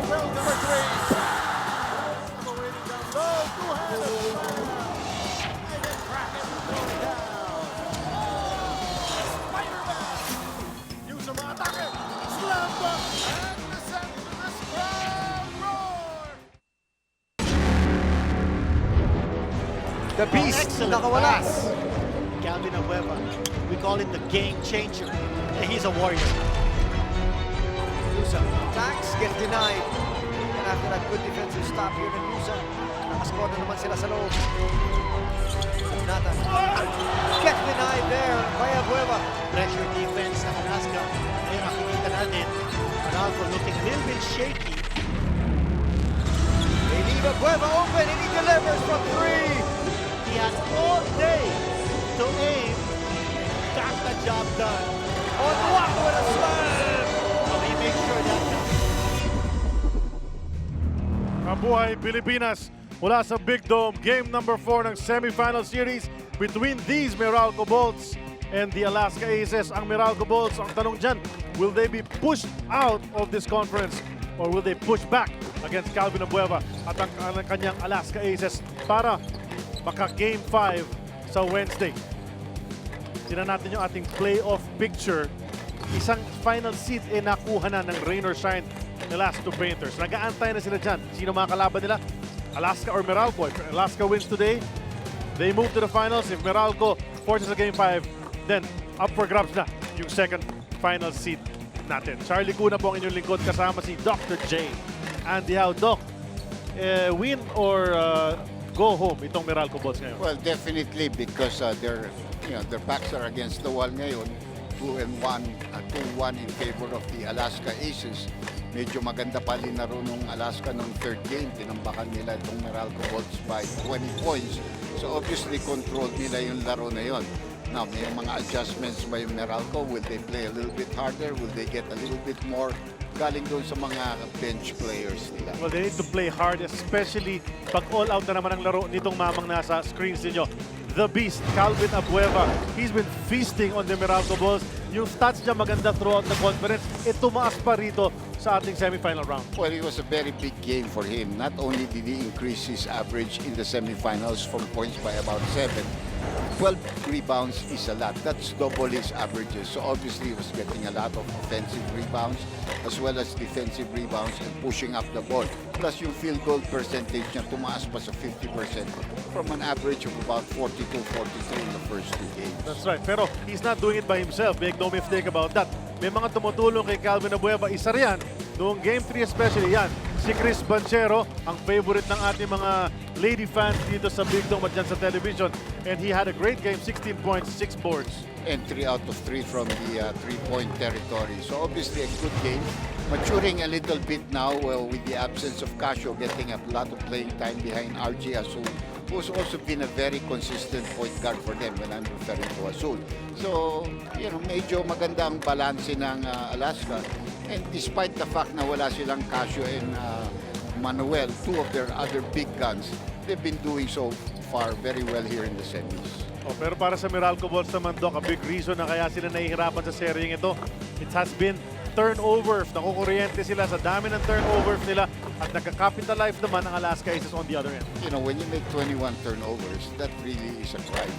well, number 3. Waiting down low. Two-handed slam. And then Kraken going down. Spider-Man. Use some atake. Slam dunk. And descend to this crowd roar. The Beast, Excellent nakawala. pass. Calvin Abueva, we call it the game changer. He's a warrior. Nusa attacks, get denied. And after that good defensive stop here ng Nusa, nakascore na naman sila sa loob. Nathan, get denied there by Abueva. Pressure defense ng Alaska. Ngayon makikita natin, Meralco looking a little bit shaky. They leave Abueva open and he delivers from 3. He has all day to aim and got the job done. On block with a slam. Well, he makes sure that Mabuhay Pilipinas mula sa Big Dome, game number 4 ng semifinal series between these Meralco Bolts and the Alaska Aces. Ang Meralco Bolts, ang tanong dyan, will they be pushed out of this conference or will they push back against Calvin Abueva at ang kanyang Alaska Aces para maka game 5 sa Wednesday? Tingnan natin yung ating playoff picture. Isang final seat nakuha na ng rain or shine the last two painters. Nag-aantay na sila dyan. Sino mga kalaban nila? Alaska or Meralco? If Alaska wins today, they move to the finals. If Meralco forces a game 5, then up for grabs na yung second final seat natin. Charlie Cuna po ang inyong lingkod kasama si Dr. J. Andy Howe. Doc, win or go home itong Meralco Bolts ngayon? Well, definitely because their backs are against the wall ngayon. 2-1 in favor of the Alaska Aces. Medyo maganda pa rin na rin ng Alaska nung third game. Tinambakan nila itong Meralco Bolts by 20 points. So obviously controlled nila yung laro na yon. Now, may mga adjustments by Meralco. Will they play a little bit harder? Will they get a little bit more galing doon sa mga bench players nila? Well, they need to play hard, especially pag all out na naman ang laro nitong mamang nasa screens ninyo. The Beast, Calvin Abueva. He's been feasting on the Meralco Bulls. Yung stats niya maganda throughout the conference. Tumaas pa rito sa ating semifinal round. Well, it was a very big game for him. Not only did he increase his average in the semifinals from points by about 7, 12 rebounds is a lot. That's double his averages. So obviously he was getting a lot of offensive rebounds as well as defensive rebounds and pushing up the ball. Plus yung field goal percentage niya tumaas pa sa 50% from an average of about 42-43 in the first 2 games. That's right. Pero he's not doing it by himself. Make no mistake about that. May mga tumutulong kay Calvin Abueva. Isa riyan, noong Game 3 especially yan, si Chris Banchero, ang favorite ng ating mga lady fans dito sa Big Dome at dyan sa television. And he had a great game, 16 points, 6 boards. And 3 out of 3 from the 3-point territory. So obviously a good game. Maturing a little bit now with the absence of Casio getting a lot of playing time behind RJ Azul, who's also been a very consistent point guard for them when I'm referring to Azul. So, medyo maganda ang balanse ng Alaska. And despite the fact na wala silang Casio and Manuel, two of their other big guns, they've been doing so far very well here in the semis. Pero para sa Meralco Bolts naman, Doc, a big reason na kaya sila nahihirapan sa seryeng ito, it has been turnovers. Nakukuryente sila sa dami ng turnovers nila at nagka-capitalize naman ang Alaska Aces on the other end. When you make 21 turnovers, that really is a crime.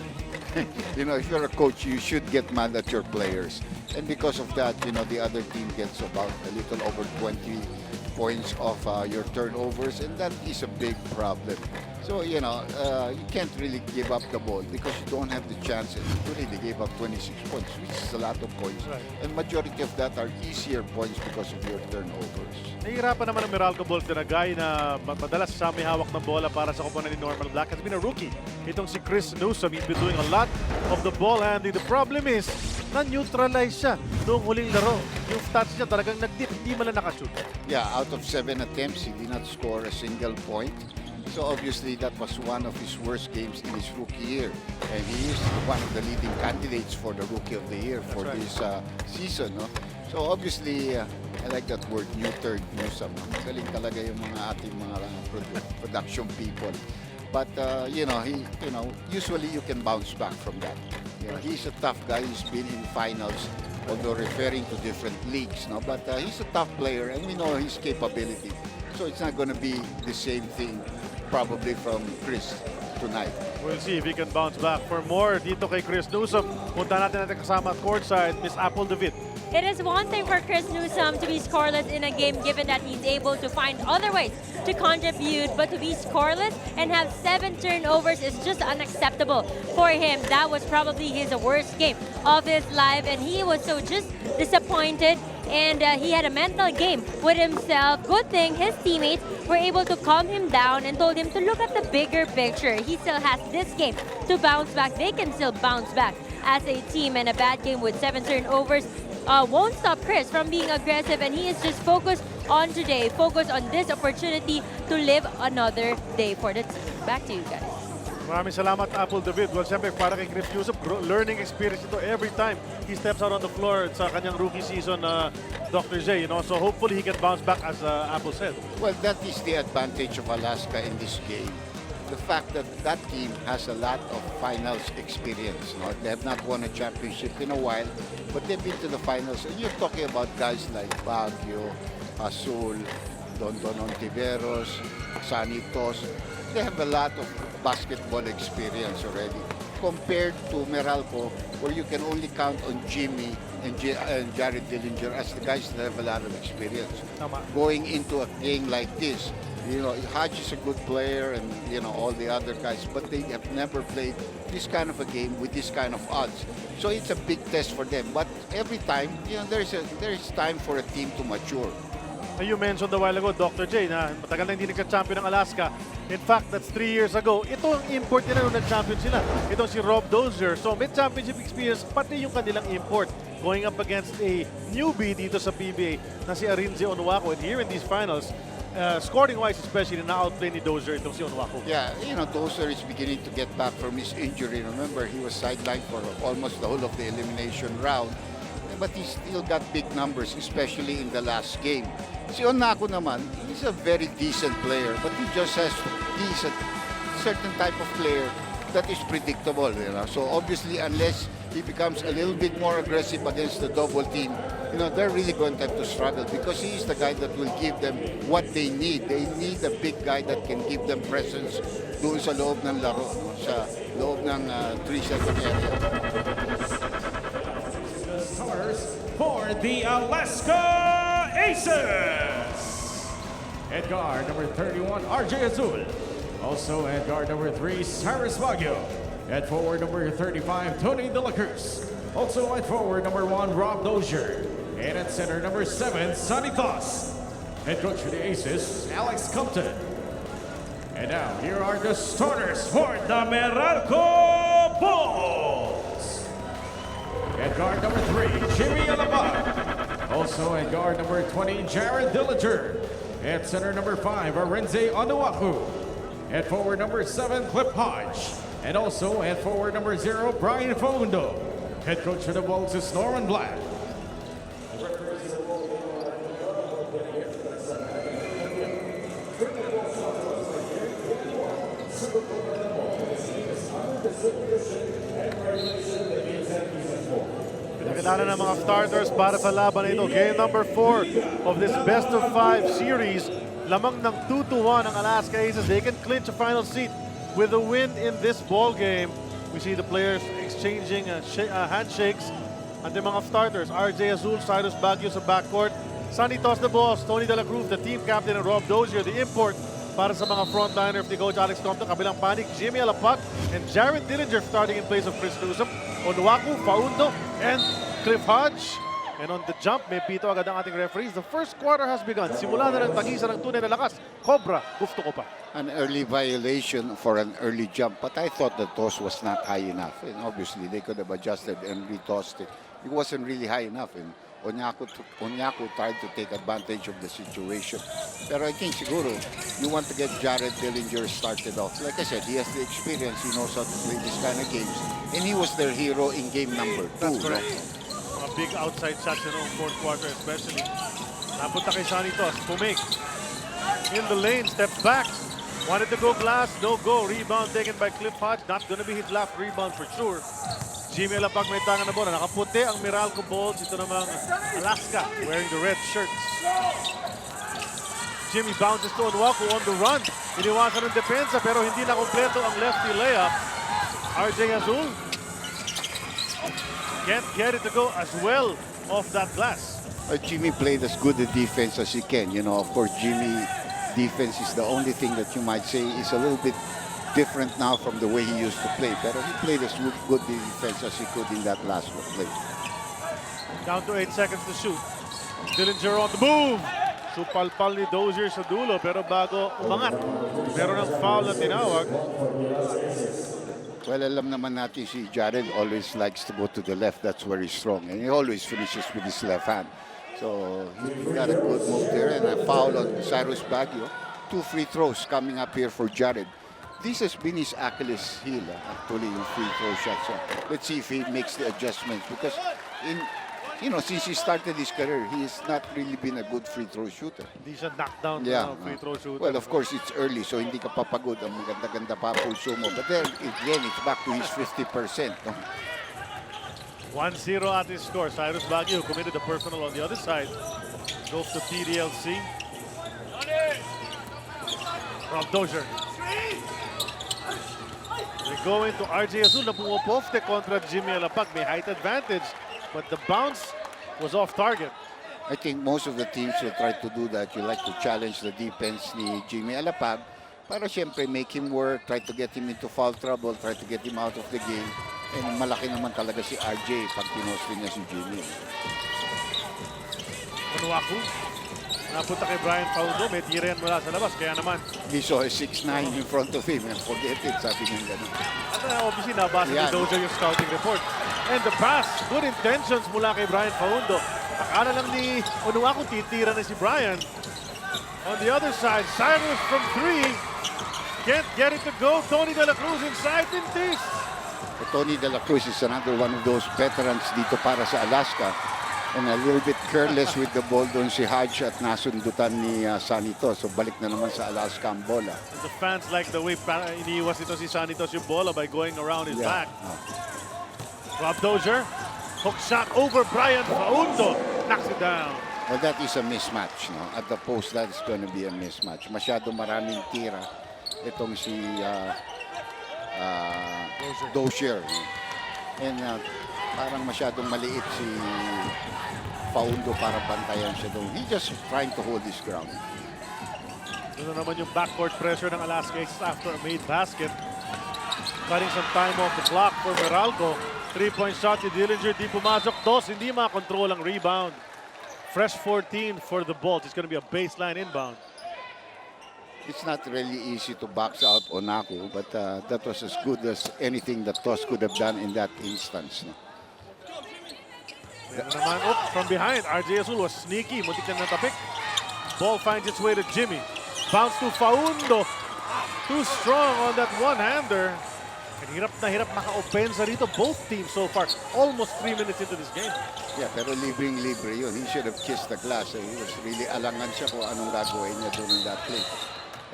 If you're a coach, you should get mad at your players. And because of that, the other team gets about a little over 20 points of your turnovers, and that is a big problem. So, you can't really give up the ball because you don't have the chance. And today they gave up 26 points, which is a lot of points. Right. And majority of that are easier points because of your turnovers. Nahihirapan naman ang Meralco Bolts na guy na madalas siya may hawak ng bola para sa koponan ni Norman Black has been a rookie. Itong si Chris Newsom, he's been doing a lot of the ball handling. The problem is, na-neutralize siya noong huling laro. Yung stats niya talagang nag-dip, hindi man lang nakashoot. Yeah, out of 7 attempts, he did not score a single point. So obviously that was one of his worst games in his rookie year. And he is one of the leading candidates for the Rookie of the Year for this season. No? So obviously, I like that word, neutered, Newsom. Galing talaga yung mga ating mga production people. But usually you can bounce back from that. He's a tough guy. He's been in finals although referring to different leagues. No? But he's a tough player, and we know his capability. So it's not going to be the same thing probably from Chris tonight. We'll see if he can bounce back. For more dito kay Chris Newsom, punta natin kasama at courtside, Miss Apple David. It is one thing for Chris Newsom to be scoreless in a game given that he's able to find other ways to contribute, but to be scoreless and have 7 turnovers is just unacceptable for him. That was probably his worst game of his life, and he was so just disappointed, and he had a mental game with himself. Good thing his teammates were able to calm him down and told him to look at the bigger picture. He still has this game to bounce back. They can still bounce back as a team, and a bad game with 7 turnovers won't stop Chris from being aggressive, and he is just focused on today, focused on this opportunity to live another day for the team. Back to you guys. Maraming salamat, Apple David. Well, siyempre, para kay Chris Newsom, learning experience ito every time he steps out on the floor sa kanyang rookie season, Dr. J, you know, so hopefully he can bounce back, as Apple said. Well, that is the advantage of Alaska in this game. The fact that that team has a lot of finals experience. No? They have not won a championship in a while, but they've been to the finals. And you're talking about guys like Baguio, Azul, Don Ontiveros, Sanitos. They have a lot of basketball experience already, compared to Meralco, where you can only count on Jimmy and Jared Dillinger as the guys that have a lot of experience. Tama. Going into a game like this, you know, Hodge is a good player, and you know all the other guys, but they have never played this kind of a game with this kind of odds. So it's a big test for them. But every time, you know, there is time for a team to mature. You mentioned a while ago, Dr. J, na matagal na hindi nagka-champion ng Alaska. In fact, that's 3 years ago. Ito ang import nila nung nag-champion sila. Ito si Rob Dozier. So may championship experience, pati yung kanilang import. Going up against a newbie dito sa PBA na si Arinze Onuaku. And here in these finals, scoring-wise especially, na-outplay ni Dozier itong si Onuaku. Yeah, you know, Dozier is beginning to get back from his injury. Remember, he was sidelined for almost the whole of the elimination round. But he still got big numbers, especially in the last game. Si Onuaku naman, he's a very decent player, but he just has he's a certain type of player that is predictable. You know? So obviously, unless he becomes a little bit more aggressive against the double team, you know, they're really going to have to struggle, because he is the guy that will give them what they need. They need a big guy that can give them presence doon sa loob ng laro, no? Sa loob ng 3-second area. For the Alaska Aces. At guard number 31, RJ Azul. Also at guard number 3, Cyrus Baguio. At forward number 35, Tony De La Cruz. Also at forward number 1, Rob Dozier. And at center number 7, Sonny Thos. Head coach for the Aces, Alex Compton. And now here are the starters for the Meralco Bulls. At guard number 3, Jimmy Alabang. Also at guard number 20, Jared Dillinger. At center number 5, Arinze Onuaku. At forward number 7, Cliff Hodge. And also at forward number 0, Brian Fondo. Head coach for the Bulls is Norman Black. Nakilala ng mga starters para sa laban na ito. Game number 4 of this best of 5 series. Lamang ng 2-1 ang Alaska Aces. They can clinch a final seat with a win in this ball game. We see the players exchanging handshakes. And the mga starters, RJ Azul, Cyrus Baguio sa backcourt. Sonny Thos the boss, Tony De La Cruz, the team captain, and Rob Dozier, the import. Para sa mga frontliner of the coach Alex Compton, kabilang panik, Jimmy Alapag and Jared Dillinger starting in place of Chris Newsom, Onuaku, Faundo, and Cliff Hodge. And on the jump, may pito agad ang ating referees. The first quarter has begun. Simula na ng tagisan ng tunay na lakas. Cobra, gusto ko pa. An early violation for an early jump, but I thought the toss was not high enough. And obviously, they could have adjusted and retossed it. It wasn't really high enough. And Onuaku tried to take advantage of the situation. Pero I think siguro, you want to get Jared Dillinger started off. Like I said, he has the experience. He knows how to play this kind of games. And he was their hero in game number 2. That's correct. Mga big outside shots in the fourth quarter especially. Napunta kay Sonny Thos. Pumig. In the lane, steps back. Wanted to go glass, no go. Rebound taken by Cliff Hodge. Not gonna be his last rebound for sure. Jimmy Alapag may tangan na bola. Nakaputi ang Meralco Bolts. Ito namang Alaska wearing the red shirts. Jimmy bounces to Onwaku on the run. Iniwasan ng depensa pero hindi na kompleto ang lefty layup. RJ Azul can't get it to go as well off that glass. Jimmy played as good a defense as he can. You know, of course, Jimmy defense is the only thing that you might say is a little bit different now from the way he used to play. But he played as good defense as he could in that last play. Down to 8 seconds to shoot. Dillinger on the move. Supalpal ni Dozier sa dulo pero bago umangat. Meron ng foul na tinawag. Well, alam naman natin si Jared always likes to go to the left. That's where he's strong. And he always finishes with his left hand. So he got a good move there and a foul on Cyrus Baguio. 2 free throws coming up here for Jared. This has been his Achilles heel, actually, in free throw shots. So let's see if he makes the adjustments because since he started his career, he has not really been a good free throw shooter. Hindi siya knockdown free throw shooter. Well, of course, it's early, so hindi ka papagod. Ang maganda-ganda pa pulso mo. But then, again, it's back to his 50%. No? 1-0 at his score. Cyrus Baguio committed a personal on the other side. Goes to PDLC. From Dozier. They go into RJ Azul na pumupofte kontra Jimmy Alapag. May height advantage, but the bounce was off target. I think most of the teams will try to do that. You like to challenge the defense ni Jimmy Alapag para siyempre make him work, try to get him into foul trouble, try to get him out of the game. And malaki naman talaga si RJ pag pinosti niya si Jimmy. Onwaku. Napunta kay Brian Paulo. May tira yan mula sa labas. Kaya naman. He saw a 6'9" in front of him and forget it, sabi niya gano'n. At obviously nabasa ni Dozier yung scouting report. And the pass. Good intentions mula kay Brian Paulo. Akala lang ni Onwaku titira na si Brian. On the other side, Cyrus from 3. Can't get it to go. Tony De La Cruz inside in this. Tony De La Cruz is another one of those veterans dito para sa Alaska. And a little bit careless with the ball doon si Hodge at nasundutan ni Sanitos. So balik na naman sa Alaska ang bola. And the fans like the way iniiwas ito si Sanitos yung bola by going around his back. Rob Dozier, hook shot over Brian Paundo. Knocks it down. Well, that is a mismatch. No? At the post, that is going to be a mismatch. Masyado maraming tira. Itong si Dozier. And parang masyadong maliit si Paundo para bantayan siya doon. He just trying to hold his ground. Doon naman yung backcourt pressure ng Alaska Aces after a made basket. Cutting some time off the clock for Meralco. 3-point shot si Dillinger, di pumasok. Dos, hindi makakontrol ang rebound. Fresh 14 for the Bolts. It's going to be a baseline inbound. It's not really easy to box out Onwaku, but that was as good as anything that Tos could have done in that instance. No? Naman, from behind, RJ Azul was sneaky. Muntik na natapik. Ball finds its way to Jimmy. Bounce to Paundo. Too strong on that one-hander. And hirap na hirap maka-opensa dito. Both teams so far. Almost 3 minutes into this game. Yeah, pero libreng-libre yun. He should have kissed the glass. He was really alangan siya kung anong gagawin niya doon in that play.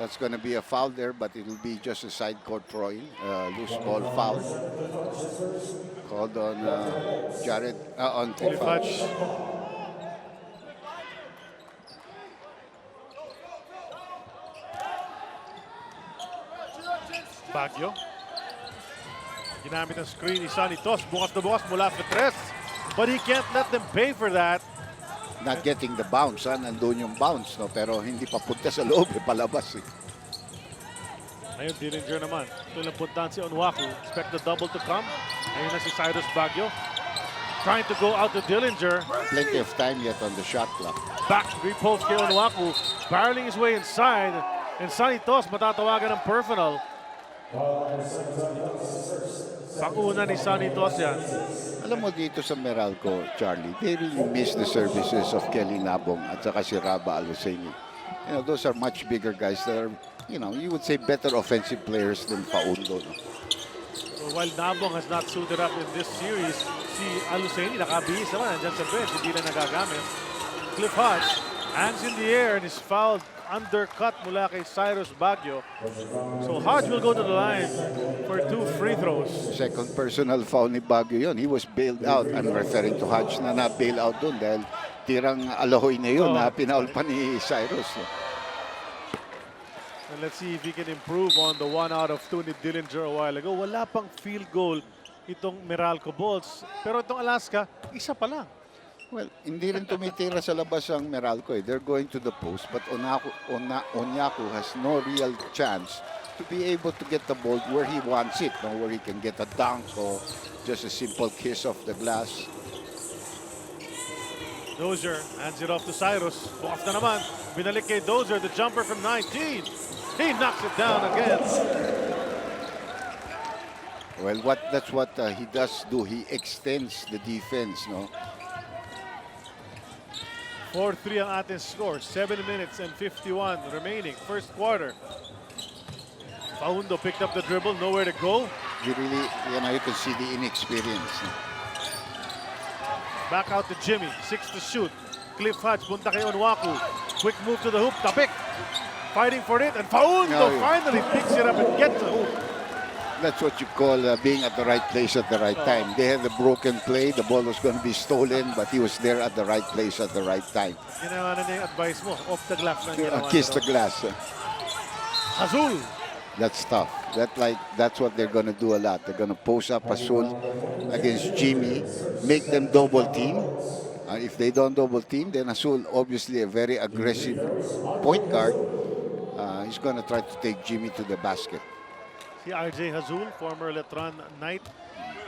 That's going to be a foul there, but it will be just a side court throwing. Loose ball foul. Called on Jared, on Tilfach. Baguio. Ginamit ang screen ni Sanitos. Bukas na bukas mula sa tres. But he can't let them pay for that. Not getting the bounce, nandun yung bounce, no? Pero hindi pa punta sa loob, palabas. Ayun, Dillinger naman. Ito lang puntahan si Onwaku. Expect the double to come. Ayun na si Cyrus Baguio. Trying to go out to Dillinger. Plenty of time yet on the shot clock. Back, repost kay Onwaku. Barreling his way inside. And Sanitos matatawagan ng personal. Pang-una ni Sanitos yan. Alam mo dito sa Meralco, Charlie, they really miss the services of Kelly Nabong at saka si Raba Aluseni. You know, those are much bigger guys that are, you know, you would say better offensive players than Paundo. No? So while Nabong has not suited up in this series, si Aluseni nakabihis naman, nandyan sa bench, hindi na nagagamit. Cliff Hodge Hands in the air and is fouled. Undercut mula kay Cyrus Baguio. So Hodge will go to the line for 2 free throws. Second personal foul ni Baguio yun. He was bailed out. I'm referring to Hodge na na-bail out dun dahil tirang alahoy na yun na pinaul pa ni Cyrus. And let's see if he can improve on the 1 out of 2 ni Dillinger a while ago. Wala pang field goal itong Meralco Bolts. Pero itong Alaska, isa pa lang. Well, hindi rin tumitira sa labas ang Meralco. They're going to the post, but Onyaku has no real chance to be able to get the ball where he wants it, where he can get a dunk or just a simple kiss off the glass. Dozier hands it off to Cyrus. Off na naman. Binalik kay Dozier, the jumper from 19. He knocks it down again. Well, that's what he does do. He extends the defense, no? 4-3 ang ating score. 7 minutes and 51 remaining. First quarter. Faundo picked up the dribble, nowhere to go. You really, you can see the inexperience. Back out to Jimmy. 6 to shoot. Cliff Hodge punta kay Onwaku. Quick move to the hoop. Tapik. Fighting for it. And Faundo finally picks it up and gets the hoop. That's what you call being at the right place at the right time. They had a broken play. The ball was going to be stolen, but he was there at the right place at the right time. Ginawa na niya yung advice mo. Off the glass na ginawa. Kiss the glass. Azul. That's tough. That's what they're going to do a lot. They're going to post up Azul against Jimmy, make them double team. If they don't double team, then Azul, obviously a very aggressive point guard, he's going to try to take Jimmy to the basket. Si RJ Hazul, former Letran Knight,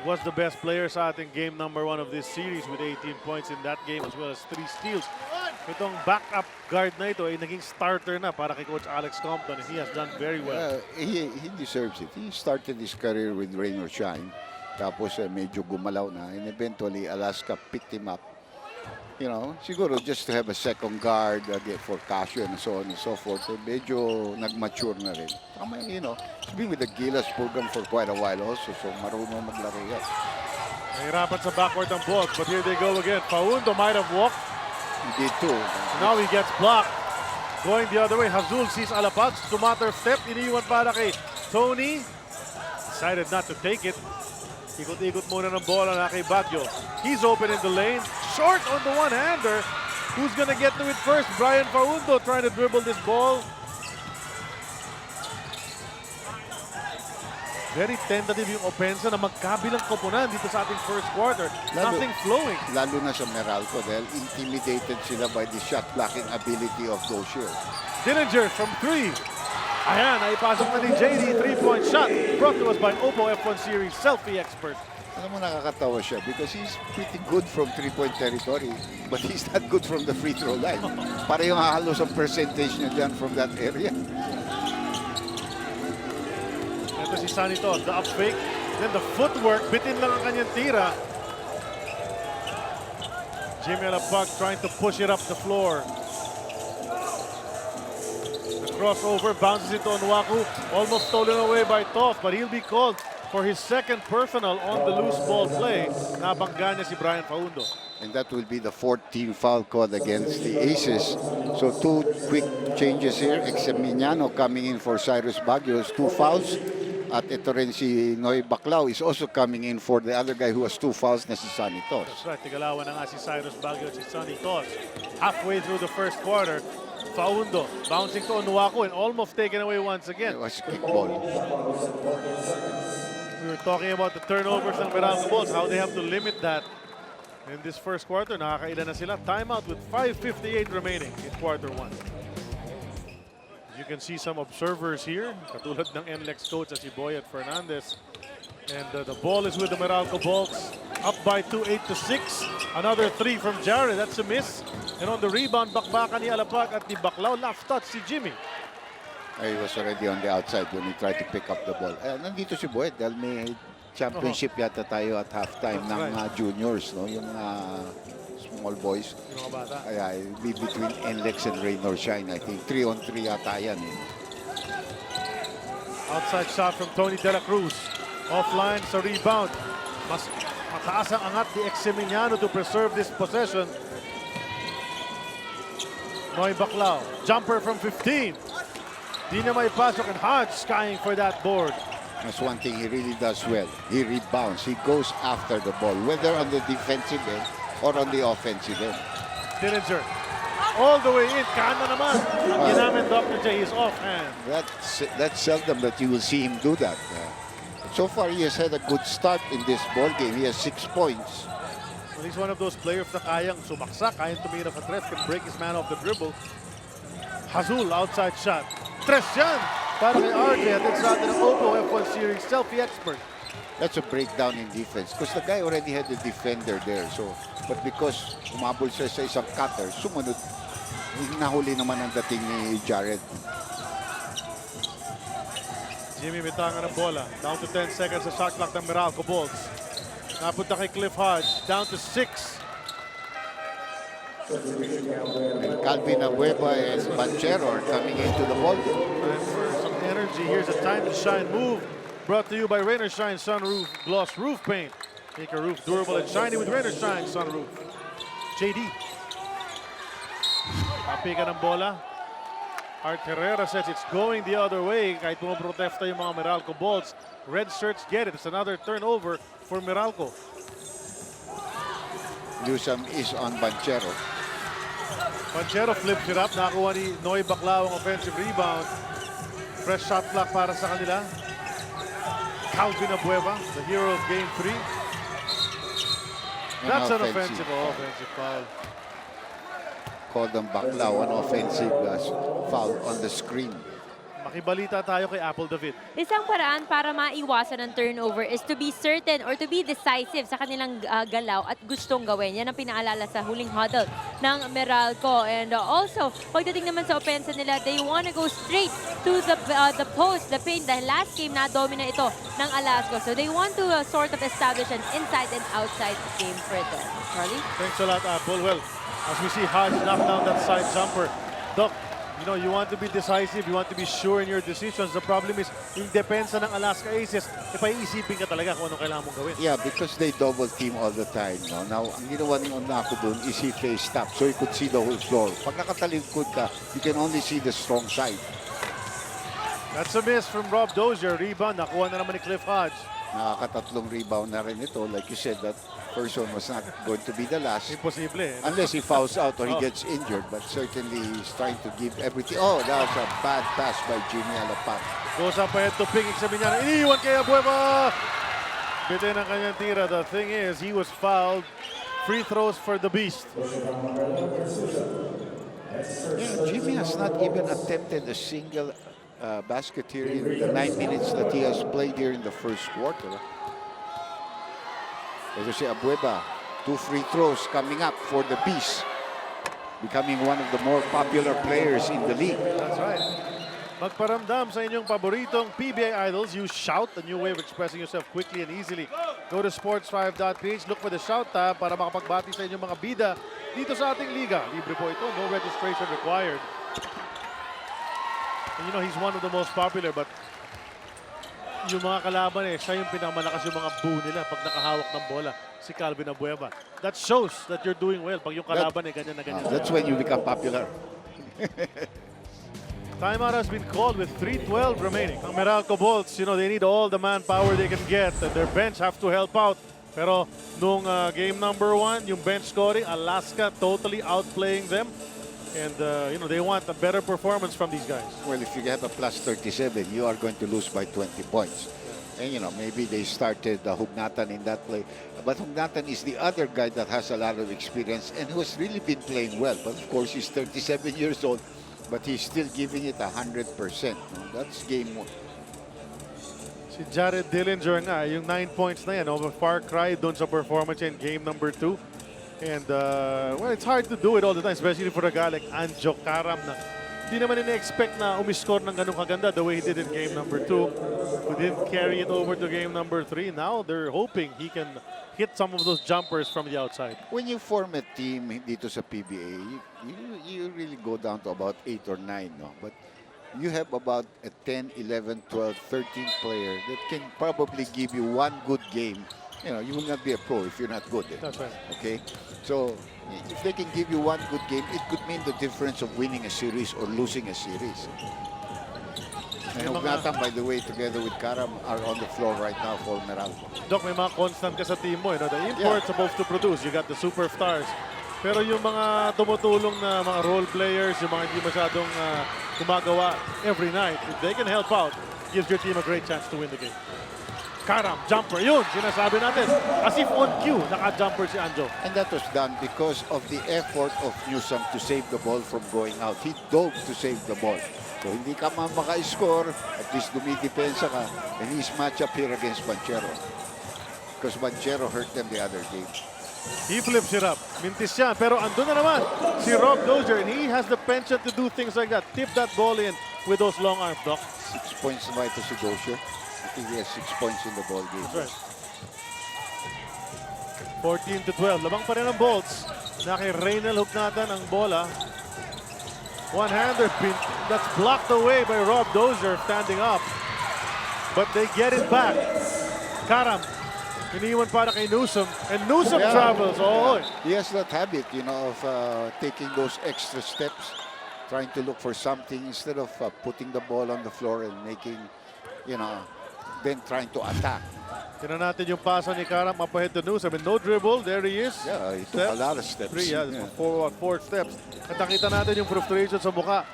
was the best player sa ating game number 1 of this series with 18 points in that game as well as 3 steals. Itong backup guard na ito ay naging starter na para kay Coach Alex Compton. He has done very well. He deserves it. He started his career with rain or shine. Tapos medyo gumalaw na. And eventually, Alaska picked him up. Siguro just to have a second guard for Casio and so on and so forth. So medyo nag-mature na rin. He's been with the Gilas program for quite a while also. So marunong maglaro yan. Nahirapan sa backward ng Bolts, but here they go again. Faundo might have walked. He did too. Now he gets blocked. Going the other way, Hazul sees Alapag. Tumater step, iniwan para kay Tony. Decided not to take it. Ikot-ikot muna ng bola na kay Baguio. He's open in the lane. Short on the one-hander. Who's gonna get to it first? Brian Faundo trying to dribble this ball. Very tentative yung offense na magkabilang koponan dito sa ating first quarter. Nothing flowing. Lalo na sa Meralco dahil intimidated sila by the shot blocking ability of Dozier. Dillinger from 3. Ayan, naipasok na ni JD. 3-point shot. Brought to us by Oppo F1 Series selfie expert. Alam mo, nakakatawa siya because he's pretty good from 3-point territory but he's not good from the free throw line. Para yung halos ang percentage niya dyan from that area. Ito si Sanito, the up fake. Then the footwork, bitin lang ang kanyang tira. Jimmy Alapag trying to push it up the floor. The crossover bounces it to Onwaku. Almost stolen away by Toth, but he'll be called for his second personal on the loose ball play. Nabangga niya si Brian Faundo. And that will be the 4th team foul called against the Aces. So 2 quick changes here. Exeminiano coming in for Cyrus Baguio's 2 fouls. At ito rin si Noy Baclao is also coming in for the other guy who has 2 fouls na si Sonny Tos. That's right, tigalawan na nga si Cyrus Baguio at si Sonny Tos. Halfway through the first quarter, Faundo bouncing to Onwaku and almost taken away once again. It was kickball. We were talking about the turnovers ng Meralco Bolts, how they have to limit that in this first quarter. Nakakailan na sila. Timeout with 5:58 remaining in quarter 1. You can see some observers here, katulad ng NLEX coach si Boyet Fernandez. And the ball is with the Meralco Bolts, up by 2, 8-6. Another 3 from Jared, that's a miss. And on the rebound, bakbakan ni Alapag at ni Baclao, left touch si Jimmy. He was already on the outside when he tried to pick up the ball. Nandito si Boyet dahil may championship yata tayo at halftime ng juniors, no? Yung small boys. Yung mga bata. Kaya it'll be between NLEX and Rain or Shine. I think 3-on-3 yata yan. Outside shot from Tony De La Cruz. Offline sa rebound. Mas mataas ang angat ni Exeminiano to preserve this possession. Noy Baclao, jumper from 15. Di niya may pasok, and Hodge skying for that board. That's one thing he really does well. He rebounds. He goes after the ball, whether on the defensive end or on the offensive end. Dillinger, all the way in. Kana naman. Ang ginamit, Dr. J, is offhand. That's seldom that you will see him do that. So far, he has had a good start in this ball game. He has 6 points. Well, he's one of those players na kayang sumaksak, kayang tumira sa tres, can break his man off the dribble. Hazul, outside shot. Tres yan! Para kay RJ at it's natin ang Oppo F1 Series selfie expert. That's a breakdown in defense because the guy already had the defender there. So, but because umabol siya sa isang cutter, sumunod, nahuli naman ang dating ni Jared. Jimmy Mitanga ng bola. Down to 10 seconds sa shot clock ng Meralco Bolts. Napunta kay Cliff Hodge. Down to 6. And Calvin Abueva and Banchero are coming into the ball game. Time for some energy. Here's a time to shine move. Brought to you by Rain or Shine Sunroof Gloss Roof Paint. Make your roof durable and shiny with Rain or Shine Sunroof. JD. Papiga ng bola. Art Herrera says it's going the other way. Kahit pumoprotesta yung mga Meralco Bolts. Red shirts get it. It's another turnover for Meralco. Newsome is on Banchero. Banchero flips it up. Nakakuha ni Noy Baclao ang offensive rebound. Fresh shot clock para sa kanila. Calvin Abueva, the hero of Game 3. That's an offensive foul. Called them Baclao, an offensive foul on the screen. Makibalita tayo kay Apple David. Isang paraan para maiwasan ang turnover is to be certain or to be decisive sa kanilang galaw at gustong gawin. Yan ang pinaalala sa huling huddle ng Meralco. And also, pagdating naman sa opensa nila, they want to go straight to the post, the paint. Dahil last game, na-domina ito ng Alaska. So they want to sort of establish an inside and outside game for them. Charlie? Thanks a lot, Apple. Well, as we see Hodge knock down that side jumper. Doc, you know, you want to be decisive, you want to be sure in your decisions. The problem is, yung depensa ng Alaska Aces, ipaisipin ka talaga kung anong kailangan mong gawin. Yeah, because they double team all the time. No? Now, ang ginawa ni Onako dun is he faced up so he could see the whole floor. Pag nakatalikod ka, you can only see the strong side. That's a miss from Rob Dozier. Rebound, nakuha na naman ni Cliff Hodge. Nakakatatlong rebound na rin ito. Like you said, that person was not going to be the last. Imposible eh. Unless he fouls out or he gets injured. But certainly he's trying to give everything. Oh, that was a bad pass by Jimmy Alapat. Goes up ahead to Ping. Sabi niya, iniiwan kay Abueva. Bitin ang kanyang tira. The thing is, he was fouled. Free throws for the Beast. Yeah, Jimmy has not even attempted a single basket here in the 9 minutes that he has played here in the first quarter. As you see, Abueva, 2 free throws coming up for the Beast, becoming one of the more popular players in the league. That's right. Magparamdam sa inyong paboritong PBA idols. You shout, a new way of expressing yourself quickly and easily. Go to sports5.ph, look for the shout tab para makapagbati sa inyong mga bida dito sa ating liga. Libre po ito, no registration required. And you know, he's one of the most popular, but yung mga kalaban eh, siya yung pinakamalakas yung mga boo nila pag nakahawak ng bola, si Calvin Abueva. That shows that you're doing well pag yung kalaban eh, ganyan na ganyan. That's when you become popular. Timeout has been called with 3:12 remaining. Ang Meralco Bolts, you know, they need all the manpower they can get and their bench have to help out. Pero nung game number 1, yung bench scoring, Alaska totally outplaying them. And, you know, they want a better performance from these guys. Well, if you have a plus 37, you are going to lose by 20 points. And, you know, maybe they started Hugnatan in that play. But Hugnatan is the other guy that has a lot of experience and who has really been playing well. But, of course, he's 37 years old, but he's still giving it 100%. That's game 1. Si Jared Dillinger nga, yung 9 points na yan, over far cry doon sa performance in game number 2. And, well, it's hard to do it all the time, especially for a guy like Anjo Karam na hindi naman ina-expect na umiscore ng ganun kaganda the way he did in game number 2. Who didn't carry it over to game number 3. Now they're hoping he can hit some of those jumpers from the outside. When you form a team dito sa PBA, you really go down to about 8 or 9, no? But you have about a 10, 11, 12, 13 player that can probably give you one good game you will not be a pro if you're not good. That's right. Okay? So, if they can give you one good game, it could mean the difference of winning a series or losing a series. And May mga- Hugnatan, by the way, together with Karam, are on the floor right now for Meralco. Doc, may mga constant ka sa team mo. The imports supposed to produce. You got the superstars. Pero yung mga tumutulong na mga role players, yung mga hindi masyadong gumagawa every night, if they can help out, gives your team a great chance to win the game. Karam, jumper, yun, sinasabi natin. As if on cue, naka-jumper si Anjo. And that was done because of the effort of Newsome to save the ball from going out. He dove to save the ball. So hindi ka maka-score, at least dumidepensa ka. And his matchup here against Banchero. Because Banchero hurt them the other game. He flips it up. Mintis yan. Pero andun na naman si Rob Dozier, and he has the penchant to do things like that. Tip that ball in with those long arms, Doc. 6 points na ba ito si Dozier? I think he has 6 points in the ball game. That's right. 14-12. Labang pa rin ang Bolts. Na kay Reynel Hugnatan ang bola. One-hander pin. That's blocked away by Rob Dozier standing up. But they get it back. Karam. Iniwan para kay Newsome. And Newsome travels. Oh, He has that habit, of taking those extra steps, trying to look for something instead of putting the ball on the floor and making, then trying to attack. Tignan natin yung pasa ni Karam up ahead to Newsome. And no dribble. There he is. Yeah, he took a lot of steps. Three, four steps. At nakita natin yung frustration sa mukha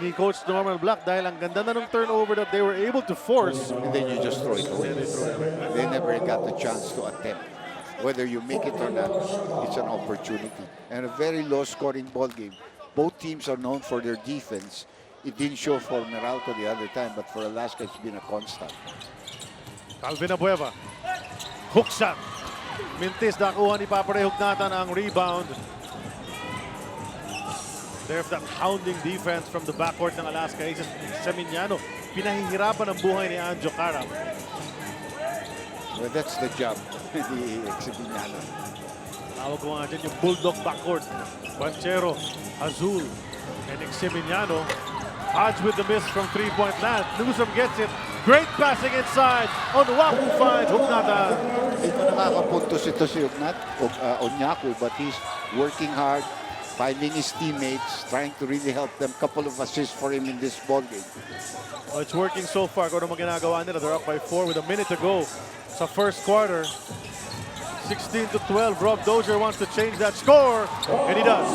ni Coach Norman Black dahil ang ganda na ng turnover that they were able to force. And then you just throw it away. They never got the chance to attempt. Whether you make it or not, it's an opportunity. And a very low-scoring ball game. Both teams are known for their defense. It didn't show for Meralco the other time, but for Alaska, it's been a constant. Calvin Abueva. Hook shot. Mintis nakuha ni Papare Hugnatan ang rebound. There's that hounding defense from the backcourt ng Alaska Aces. Seminiano, pinahihirapan ang buhay ni Anjo Karam. Well, that's the job, the Seminiano. Tawag ko nga dyan yung Bulldog backcourt. Banchero, Azul, and Seminiano. Hodge with the miss from three-point land. Newsome gets it. Great passing inside. Onwaku finds Hugnatan. Ito nakakapuntos ito si Onyaku, but he's working hard, finding his teammates, trying to really help them. Couple of assists for him in this ball game. Well, it's working so far. Kung ano mga ginagawa nila, they're up by 4 with a minute to go sa first quarter. 16-12. Rob Dozier wants to change that score, and he does.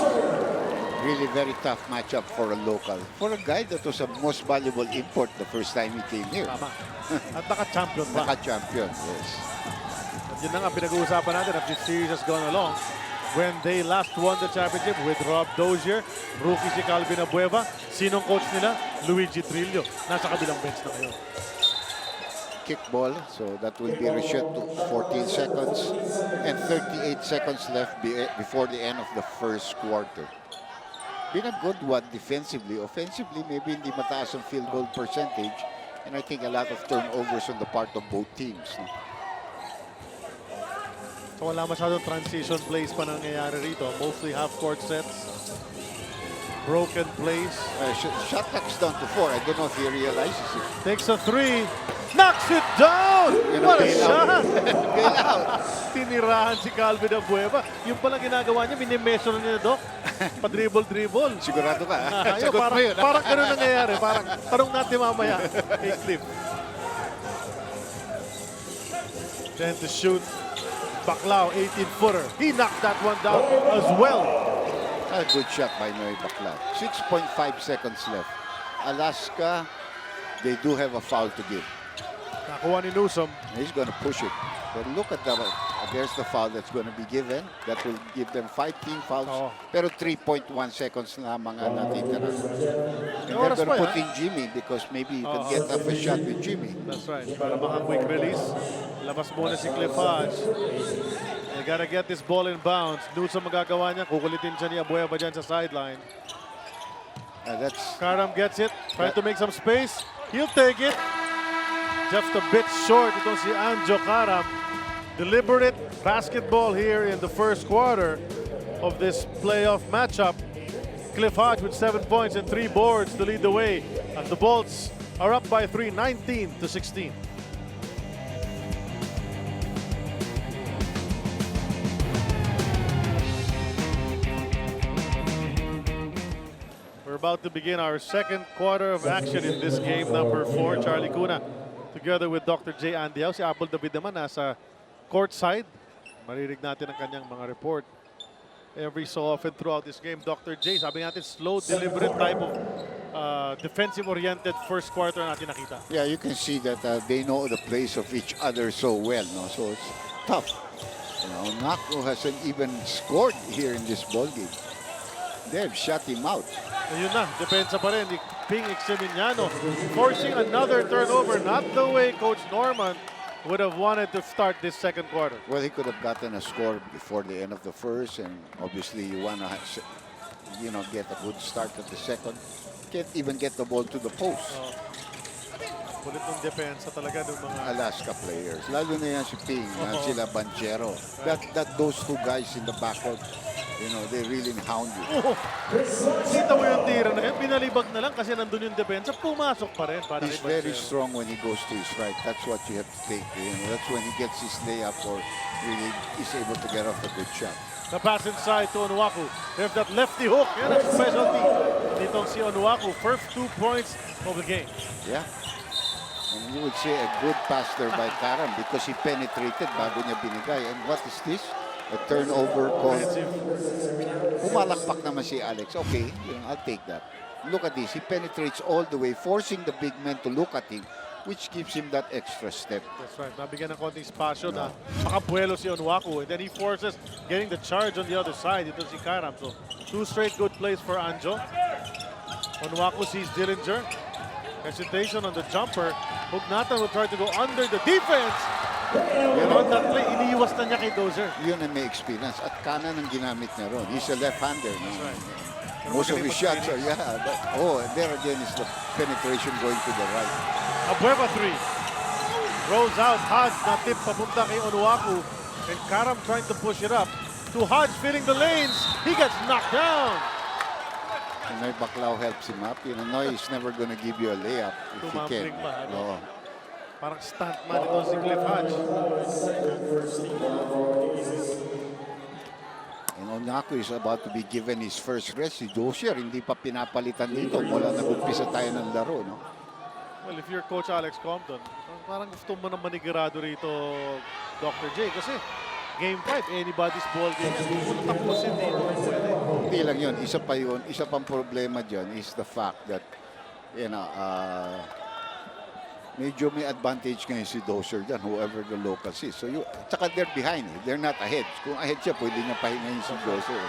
Really very tough matchup for a local. For a guy that was a most valuable import the first time he came here. Tama. At naka-champion pa. Naka-champion, yes. At yun na nga, pinag-uusapan natin as this series has gone along. When they last won the championship with Rob Dozier, rookie si Calvin Abueva, sinong coach nila? Luigi Trillo. Nasa kabilang bench na ngayon. Kickball, so that will be reset to 14 seconds and 38 seconds left before the end of the first quarter. Been a good one defensively. Offensively, maybe hindi mataas ang field goal percentage, and I think a lot of turnovers on the part of both teams. So wala masyadong transition plays pa nangyayari rito. Mostly half-court sets. Broken plays. Shot clock's down to 4. I don't know if he realizes it. Takes a 3. Knocks it down! What a shot! Bail out. Tinirahan si Calvin Abueva. Yung palang ginagawa niya, minimeasure niya, Doc. Pa-dribble-dribble. Sigurado ka. Ayaw, Sagot mo yun. parang ganun nangyayari. Parang tanong natin mamaya kay Cliff. Then to shoot. Baclao, 18-footer. He knocked that one down as well. A good shot by Noy Baclao. 6.5 seconds left. Alaska, they do have a foul to give. Nakuha ni Newsome. He's going to push it. But look at there's the foul that's going to be given. That will give them 5 team fouls. Oo. Pero 3.1 seconds na mga natitira. And they're oras going to pa put in Jimmy because maybe you can get off a shot with Jimmy. That's right. Para maka quick release. Labas muna si Cliff Hodge. They gotta get this ball in bounds. Newsome magagawa niya. Kukulitin siya ni Abueva dyan sa sideline. Karam gets it. Trying to make some space. He'll take it. Just a bit short. Itong si Anjo Karam. Deliberate basketball here in the first quarter of this playoff matchup. Cliff Hodge with 7 points and 3 boards to lead the way. And the Bolts are up by 3, 19-16. about to begin our second quarter of action in this game number 4. Charlie Cuna, together with Dr. J. Andiao. Si Apple David naman nasa courtside. Marinig natin ang kanyang mga report. Every so often throughout this game, Dr. J, sabi natin, slow, deliberate type of defensive-oriented first quarter natin nakita. Yeah, you can see that they know the place of each other so well, no? So it's tough. You know, Nako hasn't even scored here in this ball game. They've shut him out. Ayun na, depensa pa rin ni Ping Eximiniano, forcing another turnover, not the way Coach Norman would have wanted to start this second quarter. Well, he could have gotten a score before the end of the first, and obviously you want to, get a good start at the second. Can't even get the ball to the post. Kulit ng depensa talaga ng mga Alaska players. Lalo na yan si Ping, sila Banchero. Those two guys in the backcourt, they really hound you. Kita mo yung tira na yun, pinalibag na lang kasi nandun yung depensa, pumasok pa rin. Para He's very strong when he goes to his right. That's what you have to take. That's when he gets his layup or really is able to get off a good shot. The pass inside to Onuaku. There's that lefty hook. Yan ang specialty nitong si Onuaku. First 2 points of the game. Yeah. And you would say a good pass there by Karam because he penetrated bago niya binigay. And what is this? A turnover call. Pumalakpak naman si Alex. Okay, I'll take that. Look at this. He penetrates all the way, forcing the big man to look at him, which gives him that extra step. That's right. Nabigyan ng konting spasyo na makabuelo si Onuaku. And then he forces getting the charge on the other side. Ito si Karam. So, 2 straight good plays for Anjo. Onuaku sees Dillinger. Hesitation on the jumper. Hugnatan will try to go under the defense. On that play, iniiwas na niya kay Dozier. Yun ang may experience. At kanan ang ginamit niya ron. He's a left-hander. No? Right. Most of his shots are, there again is the penetration going to the right. Abueva 3. Rolls out. Hodge na tip papunta kay Onuaku. And Karam trying to push it up. To Hodge filling the lanes. He gets knocked down. And Noy Baclao helps him up. Noy is never going to give you a layup if he can. Tumambling ba, Oo. Parang stuntman ito si Cliff Hodge. And Onuaku is about to be given his first rest. Si Dozier, hindi pa pinapalitan dito. Mula nag-umpisa tayo ng laro, no? Well, if you're Coach Alex Compton, parang gusto mo na manigurado rito, Dr. J. Kasi Game 5, anybody's ball game. Kung tapusin dito, pwede. Hindi lang yun. Isa pa yun. Isa pang problema dyan is the fact that, medyo may advantage ngayon si Dozier dyan, whoever the locals is. So, tsaka they're behind. They're not ahead. Kung ahead siya, pwede niya pahingayin si Dozier.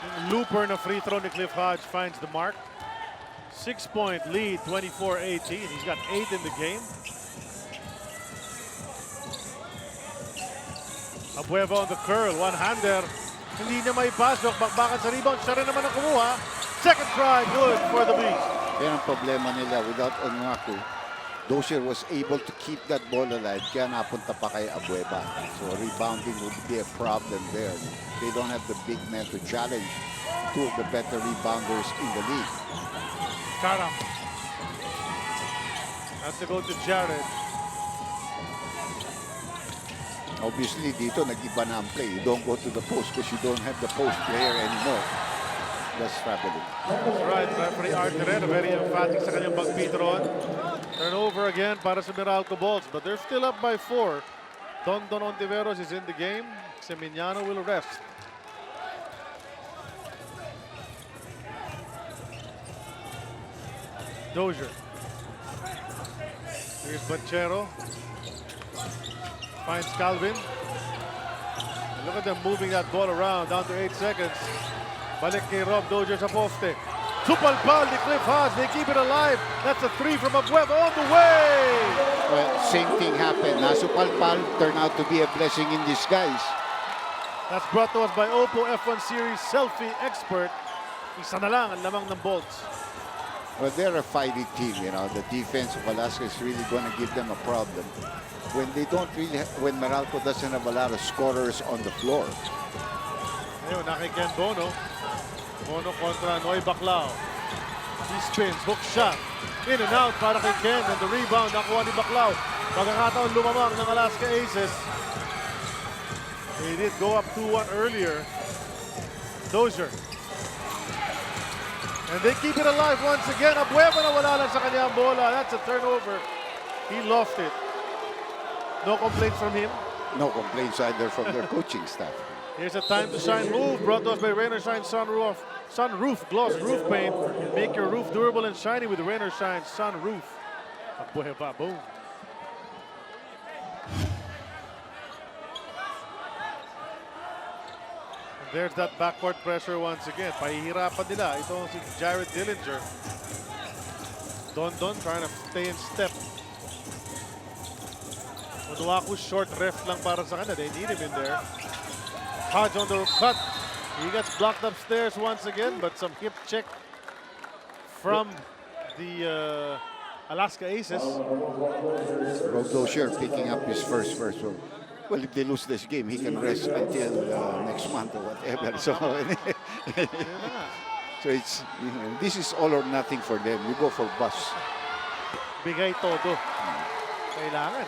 Yung looper na free throw ni Cliff Hodge finds the mark. 6-point lead, 24-18. He's got 8 in the game. Abueva on the curl, one-hander. Hindi niya may pasok, bakbakan sa rebound. Siya rin naman ang kumuha. Second try, good for the Beast. Yan ang problema nila without Onuaku. Dozier was able to keep that ball alive, kaya napunta pa kay Abueva. So rebounding would be a problem there. They don't have the big man to challenge two of the better rebounders in the league. Karam has to go to Jared. Obviously, dito nag-iba na ang play. You don't go to the post because you don't have the post player anymore. That's traveling. That's right, referee Arteren, very emphatic sa kanyang pagpitron. Turnover again para sa Meralco Bolts, but they're still up by 4. Dondon Ontiveros is in the game. Seminiano will rest. Dozier. Here's Banchero. Finds Calvin. And look at them moving that ball around, down to 8 seconds. Balik kay Rob Dozier sa poste. Supalpal ni Cliff Hodge. They keep it alive. That's a 3 from Abueva on the way. Well, same thing happened. Nasupalpal turned out to be a blessing in disguise. That's brought to us by Oppo F1 Series Selfie Expert. Isa na lang ang lamang ng Bolts. Well, they're a fighting team, The defense of Alaska is really going to give them a problem. When they don't really, when Meralco doesn't have a lot of scorers on the floor. Ayun, nakay Ken Bono. Bono kontra Noy Baclao. He spins, hook shot. In and out para kay Ken. And the rebound, nakuha ni Baclao. Pagkakataon lumamang ng Alaska Aces. They did go up 2-1 earlier. Dozier. And they keep it alive once again. Abueva na wala lang sa kanya ang bola. That's a turnover. He lost it. No complaints from him. No complaints either from their coaching staff. Here's a time to shine move brought to us by Rain or Shine Sunroof. Sunroof gloss roof paint. Make your roof durable and shiny with Rain or Shine Sunroof. Abueva, boom. And there's that backcourt pressure once again. Pahihirapan nila itong si Jared Dillinger. Don trying to stay in step. Onuaku's short ref lang para sa kanila. They need him in there. Hodge on the cut. He gets blocked upstairs once again, but some hip check from the Alaska Aces. Rob Dozier picking up his first. Well, if they lose this game, he can rest until next month or whatever. So, so it's this is all or nothing for them. You go for bus. Bigay todo. Kailangan.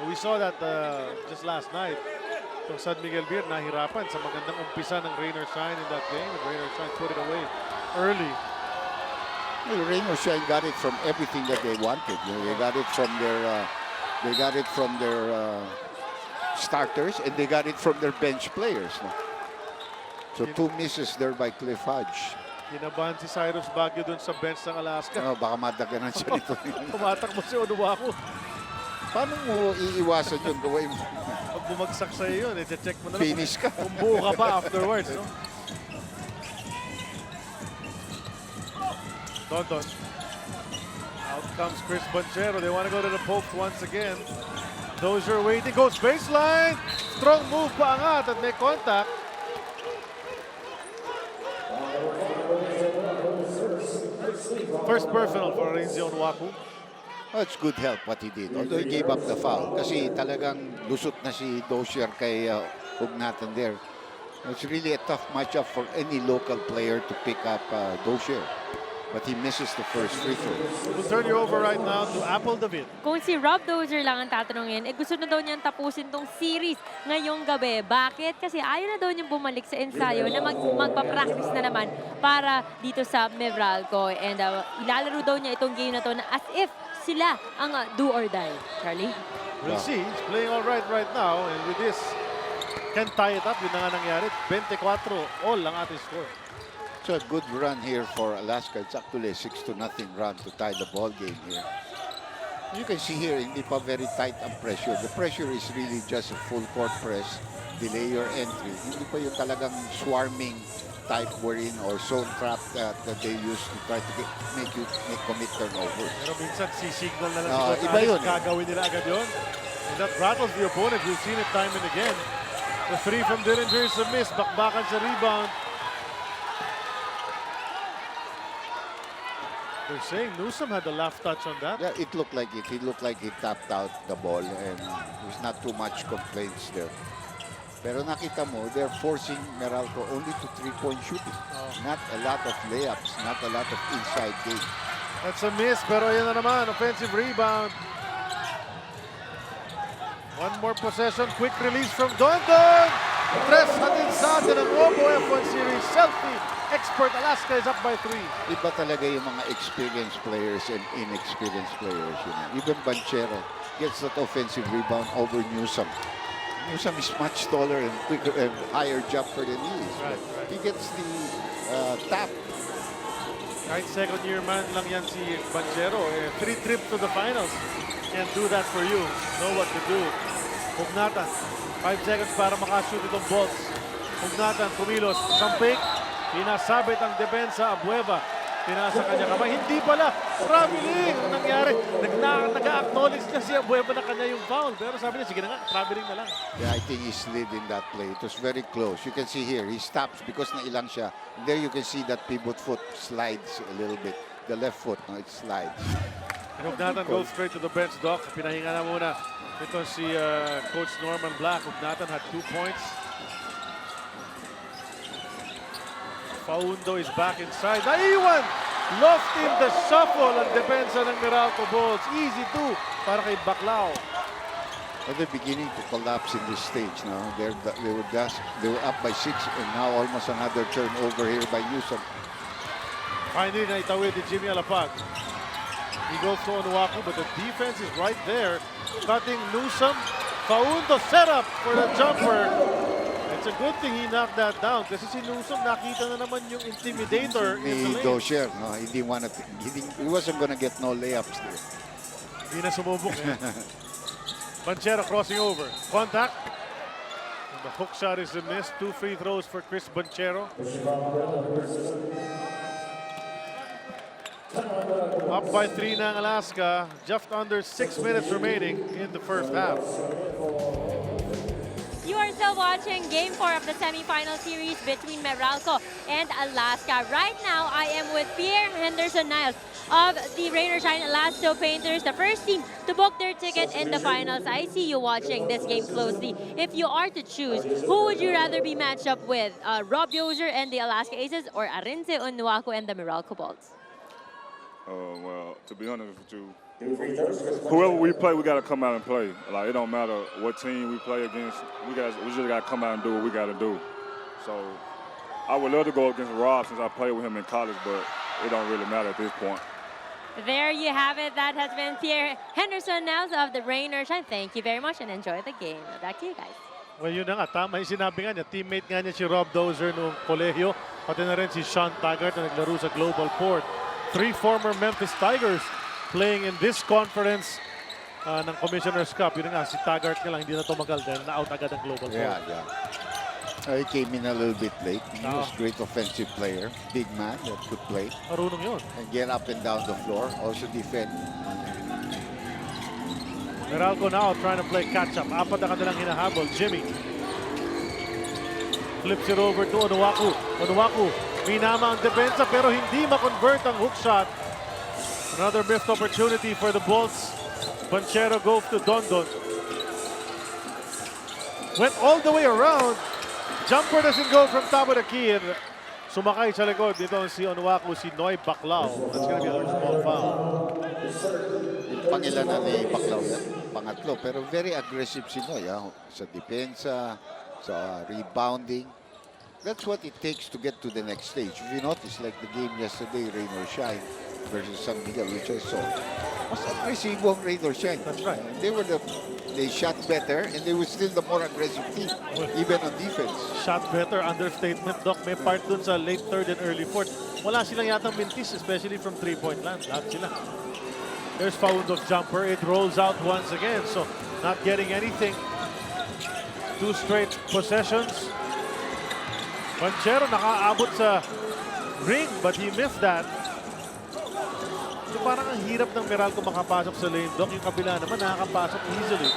We saw that just last night. So San Miguel Beer nahirapan sa magandang umpisa ng Rain or Shine in that game. And Rain or Shine put it away early. Well, Rain or Shine got it from everything that they wanted. They got it from their starters, and they got it from their bench players. No? So 2 misses there by Cliff Hodge. Kinabahan si Cyrus Baguio dun sa bench ng Alaska. Baka madaganan siya nito. Tumatakbo si Onuaku. Paano mo iiwasan yun? Gawin mo. Pag bumagsak sa'yo yun, i-check mo na lang Finish ka. kung buo ka pa afterwards. No? Don. Out comes Chris Banchero. They want to go to the post once again. Dozier waiting. Goes baseline. Strong move pa angat at may contact. First personal for Renzo Onuaku. Oh, it's good help what he did. Although he gave up the foul. Kasi talagang lusot na si Dozier kay Hugnatan there. It's really a tough matchup for any local player to pick up Dozier. But he misses the first free throw. We'll turn you over right now to Apple David. Kung si Rob Dozier lang ang tatanungin, gusto na daw niyang tapusin tong series ngayong gabi. Bakit? Kasi ayaw na daw niyang bumalik sa ensayo na magpa-practice na naman para dito sa Meralco. And ilalaro daw niya itong game na to na as if sila ang do or die. Charlie? We'll see. He's playing all right now. And with this, can tie it up. Yun na nga nangyari. 24 all ang ating score. So a good run here for Alaska. It's actually a 6-0 run to tie the ball game here. You can see here, hindi pa very tight ang pressure. The pressure is really just a full court press, delay your entry. Hindi pa yung talagang swarming type wherein or zone trap that they use to try to make commit turnovers. Pero minsan si-signal na lang si Coach iba Alex, yun. gagawin nila agad yun. And that rattles the opponent. We've seen it time and again. The three from Dillinger is a miss. Bakbakan sa rebound. They're saying Newsom had the left touch on that. Yeah, it looked like it. He looked like he tapped out the ball and there's not too much complaints there. Pero nakita mo, they're forcing Meralco only to 3-point shooting. Not a lot of layups, not a lot of inside game. That's a miss, pero yan na naman. Offensive rebound. One more possession. Quick release from Don. Tres hatid sa atin ng Robo F1 Series. Selfie. Expert Alaska is up by 3. Iba talaga yung mga experienced players and inexperienced players. You know. Even Banchero gets that offensive rebound over Newsom. Newsom is much taller and quicker and higher jumper than he is. Right. He gets the tap. Kahit second-year man lang yan si Banchero. 3 trips to the finals. Can't do that for you. Know what to do. Hugnatan. 5 seconds para makashoot itong balls. Hugnatan, kumilos. Sampik. Pinasabit ang depensa. Abueva. Pinasa kanya kamay. Hindi pala. Traveling. Ang nangyari. Nag-acknowledge na si Abueva na kanya yung foul. Pero sabi niya, sige na nga, traveling na lang. Yeah, I think he slid in that play. It was very close. You can see here, he stops because nailang siya. There you can see that pivot foot slides a little bit. The left foot, no, it slides. Hugnatan goes straight to the bench, Doc. Pinahinga na muna. Ito si Coach Norman Black. Hugnatan had 2 points. Paundo is back inside. Naiwan! Loft in the shuffle ang depensa ng Meralco Bulls. Easy 2 para kay Baclao. They're beginning to collapse in this stage now. They were up by 6, and now almost another turnover here by Newsom. Finally, naitawid ni Jimmy Alapag. He goes to Onuaku, but the defense is right there. Cutting Newsom. Faundo set up for the jumper. It's a good thing he knocked that down kasi si Newsom nakita na naman yung intimidator in the Ni lane. Dozier, no, he wasn't gonna get no layups there. Hindi na sumubok eh. Banchero crossing over. Contact. And the hook shot is a miss. 2 free throws for Chris Banchero. Up by 3 na ang Alaska. Just under 6 minutes remaining in the first half. You are still watching Game 4 of the semifinal series between Meralco and Alaska. Right now, I am with Pierre Henderson-Niles of the Rain or Shine Alaska Painters, the first team to book their ticket in the finals. I see you watching this game closely. If you are to choose, who would you rather be matched up with? Rob Dozier and the Alaska Aces or Arinze Onuaku and the Meralco Bolts? Well, to be honest with you, whoever we play, we got to come out and play. Like, it don't matter what team we play against. We just got to come out and do what we got to do. So I would love to go against Rob since I played with him in college, but it don't really matter at this point. There you have it. That has been Pierre Henderson-Niles of the Rain or Shine. Thank you very much and enjoy the game. Back to you guys. Well, yun na nga. Tama yung sinabi nga niya. Teammate nga niya si Rob Dozier noong kolehiyo. Pati na rin si Sean Taggart na naglaro sa Global Port. 3 former Memphis Tigers playing in this conference ng Commissioner's Cup. Yun nga, si Taggart nga lang hindi na tumagal dahil na-out agad ang Global Port. Yeah. He came in a little bit late. He was a great offensive player. Big man that could play. Marunong yun. And get up and down the floor. Also defend. Meralco now trying to play catch-up. 4 na kanilang hinahabol. Jimmy. Flips it over to Onuaku. Onuaku, minama ang depensa pero hindi ma-convert ang hook shot. Another missed opportunity for the Bolts. Banchero goes to Dondon. Went all the way around. Jumper doesn't go from top of the key. And sumakay sa likod dito si Onuaku, si Noy Baclao. That's gonna be a small foul. Yung pangilan na ni Baclao yan. Pangatlo. Pero very aggressive si Noy. Sa depensa, sa rebounding. That's what it takes to get to the next stage. If you notice, like the game yesterday, Rain or Shine versus San Miguel, which I saw, mas aggressive ang Rain or Shine. That's right. They shot better, and they were still the more aggressive team, even on defense. Shot better, understatement, Doc. May part dun sa late third and early fourth. Wala silang yatang mintis, especially from 3-point land. Lahat sila. There's Faundo's jumper. It rolls out once again. So, not getting anything. 2 straight possessions. Banchero nakaabot sa ring, but he missed that. So parang ang hirap ng Meralco makapasok sa lane, Doc. Yung kabila naman nakakapasok easily.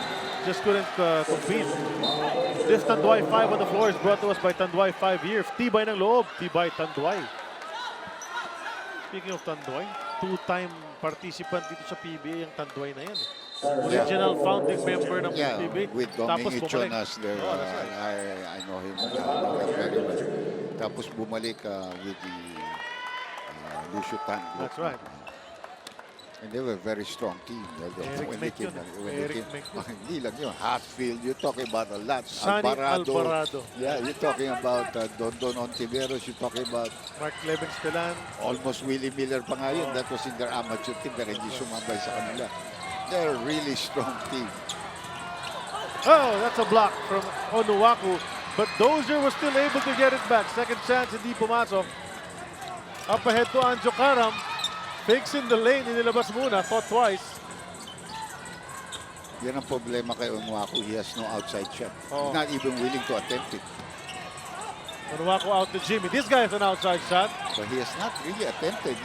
Just couldn't compete. This Tanduay 5 on the floor is brought to us by Tanduay 5 years. Tibay ng loob. Tibay Tanduay. Speaking of Tanduay, 2-time participant dito sa PBA ang Tanduay na yan. Original founding member ng PBA. With Dominic Jonas there. I know him very well. Tapos bumalik with the Lucio Tan. That's right. And they were a very strong team. Eric McCune. Hindi lang yun. Hatfield, you're talking about a lot. Sonny Alvarado. Yeah, you're talking about Dondon Ontiveros. You're talking about Mark Levenstelan. almost Willie Miller pa nga yun. That was in their amateur team pero hindi sumabay sa kanila. They're a really strong team. Oh, that's a block from Onuaku. But Dozier was still able to get it back. Second chance, hindi pumasok. Up ahead to Anjo Karam. Fakes in the lane, inilabas muna. Thought twice. Yan ang problema kay Onuaku. He has no outside shot. Oh. He's not even willing to attempt it. Onuaku out to Jimmy. This guy has an outside shot. But he has not really attempted.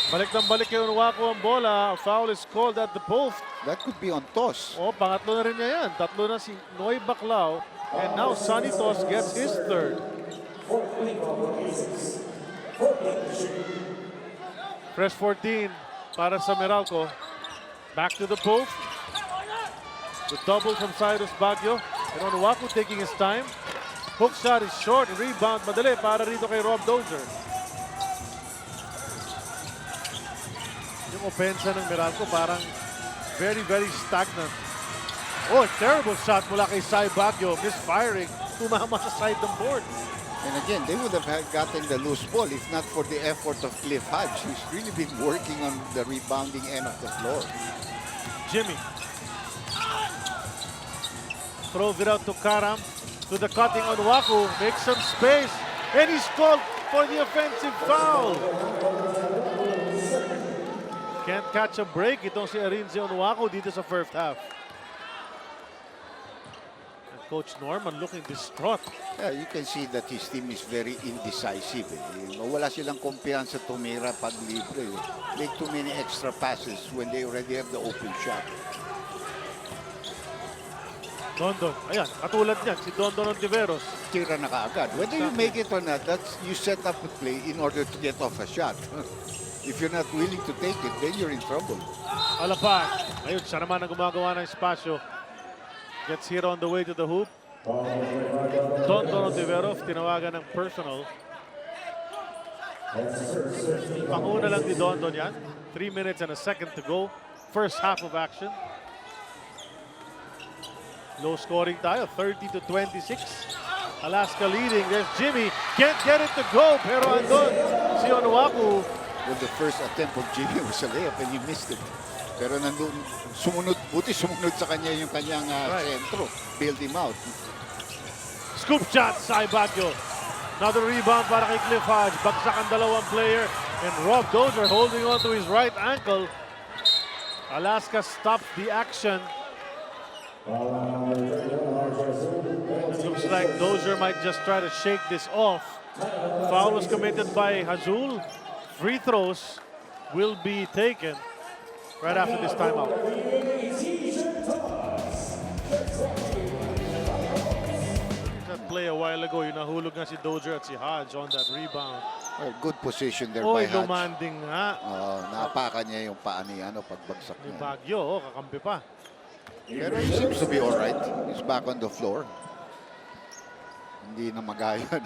Balik ng balik kay Onuaku ang bola. A foul is called at the post. That could be on toss. Oh, pangatlo na rin niya yan. Tatlo na si Noy Baclao. And now Sonny Tos gets his third. Fresh 14 para sa Meralco. Back to the post. The double from Cyrus Baguio. And Onuaku taking his time. Hook shot is short. Rebound madali para rito kay Rob Dozier. Yung opensa ng Meralco parang very, very stagnant. Oh, terrible shot mula kay Sai Baguio. Misfiring. Tumama sa side ng board. And again, they would have gotten the loose ball if not for the effort of Cliff Hodge, who's really been working on the rebounding end of the floor. Jimmy. Throws it out to Karam. To the cutting on Waku. Makes some space. And he's called for the offensive foul. Can't catch a break itong si Arinze Onwako dito sa first half. And Coach Norman looking distraught. Yeah, you can see that his team is very indecisive. Wala silang kumpiyansa tumira pag libre. Make too many extra passes when they already have the open shot. Dondon. Ayan, katulad niyan, si Dondon Ontiveros. Tira na kaagad. Whether you make it or not, that's you set up a play in order to get off a shot. If you're not willing to take it, then you're in trouble. Alapag. Ayun, siya naman ang gumagawa ng espasyo. Gets hit on the way to the hoop. Dondon Ontiveros, tinawagan ng personal. Panguna lang ni Dondon yan. 3 minutes and a second to go. First half of action. Low scoring tayo, 30-26. Alaska leading. There's Jimmy. Can't get it to go. Pero andun si Onwako. Well, the first attempt of Jimmy was a layup and he missed it. Pero nandun, buti sumunod sa kanya yung kanyang sentro. Bailed him out. Scoop shot, Sai Baguio. Another rebound para kay Cliff Hodge. Bagsak ang dalawang player. And Rob Dozier holding on to his right ankle. Alaska stops the action. It looks like Dozier might just try to shake this off. Foul was committed by Hazul. Free throws will be taken right after this timeout. That play a while ago, yung nahulog nga si Dozier at si Hodge on that rebound. Well, good position there Oy, by Hodge. demanding nga. Naapakan niya yung paa ni pagbagsak Ni niya. Baguio, kakampi pa. Pero he seems to be all right. He's back on the floor. Hindi na magayon.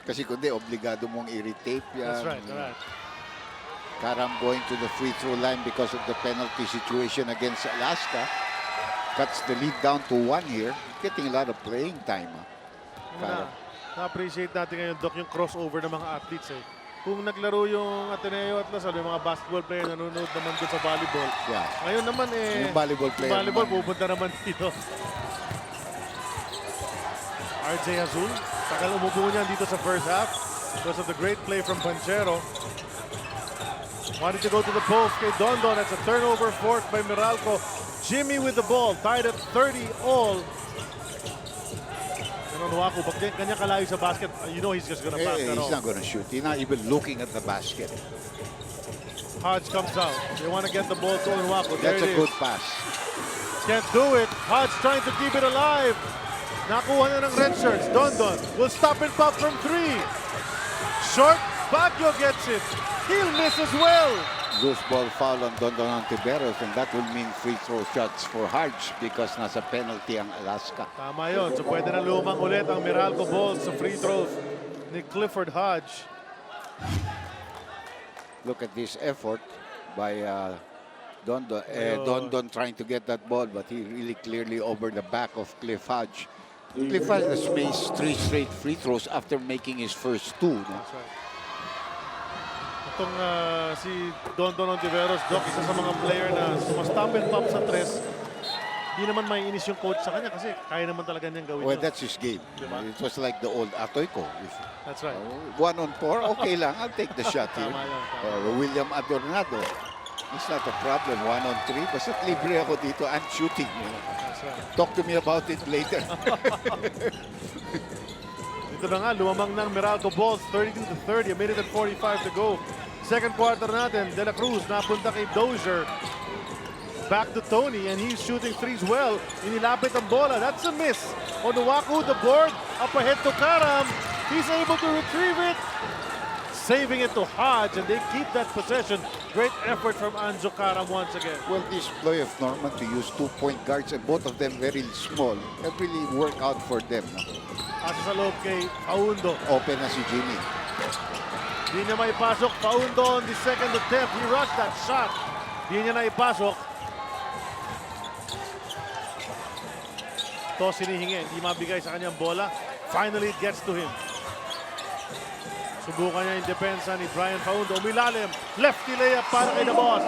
Kasi kundi, obligado mong i-retape yan. That's right, all right. Karam going to the free throw line because of the penalty situation against Alaska. Cuts the lead down to 1 here. Getting a lot of playing time. Karam. Na-appreciate natin ngayon, Doc, yung crossover ng mga athletes. Kung naglaro yung Ateneo at Lasal, yung mga basketball player nanonood naman doon sa volleyball. Yeah. Ngayon naman Yung volleyball player volleyball naman. pupunta naman dito. RJ Azul, tagal umupo niyan dito sa first half because of the great play from Panchero. Wanted to go to the post kay Dondon. That's a turnover forced by Meralco. Jimmy with the ball, tied at 30 all. Onwako, pag kanya kalayo sa basket, you know he's just gonna pass that He's off. not gonna shoot. He's not even looking at the basket. Hodge comes out. They want to get the ball to Onwako. There That's a it is. good pass. Can't do it. Hodge trying to keep it alive. Nakuha na ng red shirts. Dondon will stop and pop from 3. Short. Baguio gets it. He'll miss as well. Loose ball foul on Dondon Ontiveros, and that will mean free throw shots for Hodge because nasa penalty ang Alaska. Tama yun. So pwede na lumang ulit ang Meralco Bulls sa free throws ni Clifford Hodge. Look at this effort by Dondon. Dondon trying to get that ball, but he really clearly over the back of Cliff Hodge. Cliff Hodge has made 3 straight free throws after making his first 2. No? That's right. Itong si Dondon Ontiveros, Doc, isa sa mga player na sumastop and pop sa 3. Di naman may inis yung coach sa kanya kasi kaya naman talaga niyang gawin Well, yun. that's his game. Diba? It was like the old Atoyko. That's right. 1 on 4, okay lang. I'll take the shot here. Tama yun, tama. Or William Adornado. It's not a problem. 1 on 3. Basta libre ako dito. I'm shooting. That's right. Talk to me about it later. Ito na nga, lumamang ng Meralco Bulls, 32-30, a minute and 45 to go. Second quarter natin, De La Cruz napunta kay Dozier. Back to Tony, and he's shooting threes well. Inilapit ang bola, that's a miss. Onwako, the board, up ahead to Karam. He's able to retrieve it. Saving it to Hodge, and they keep that possession. Great effort from Anjo Karam once again. Well, this ploy of Norman to use 2-point guards, and both of them very small, that really worked out for them. No? Asa sa loob kay Paundo. Open na si Jimmy. Di niya maipasok. Paundo on the second attempt. He rushed that shot. Di niya naipasok. Ito sinihingi, hindi mabigay sa kanyang bola. Finally, it gets to him. Subukan niya yung depensa ni Brian Faundo. Umilalim. Lefty layup para kay the boss.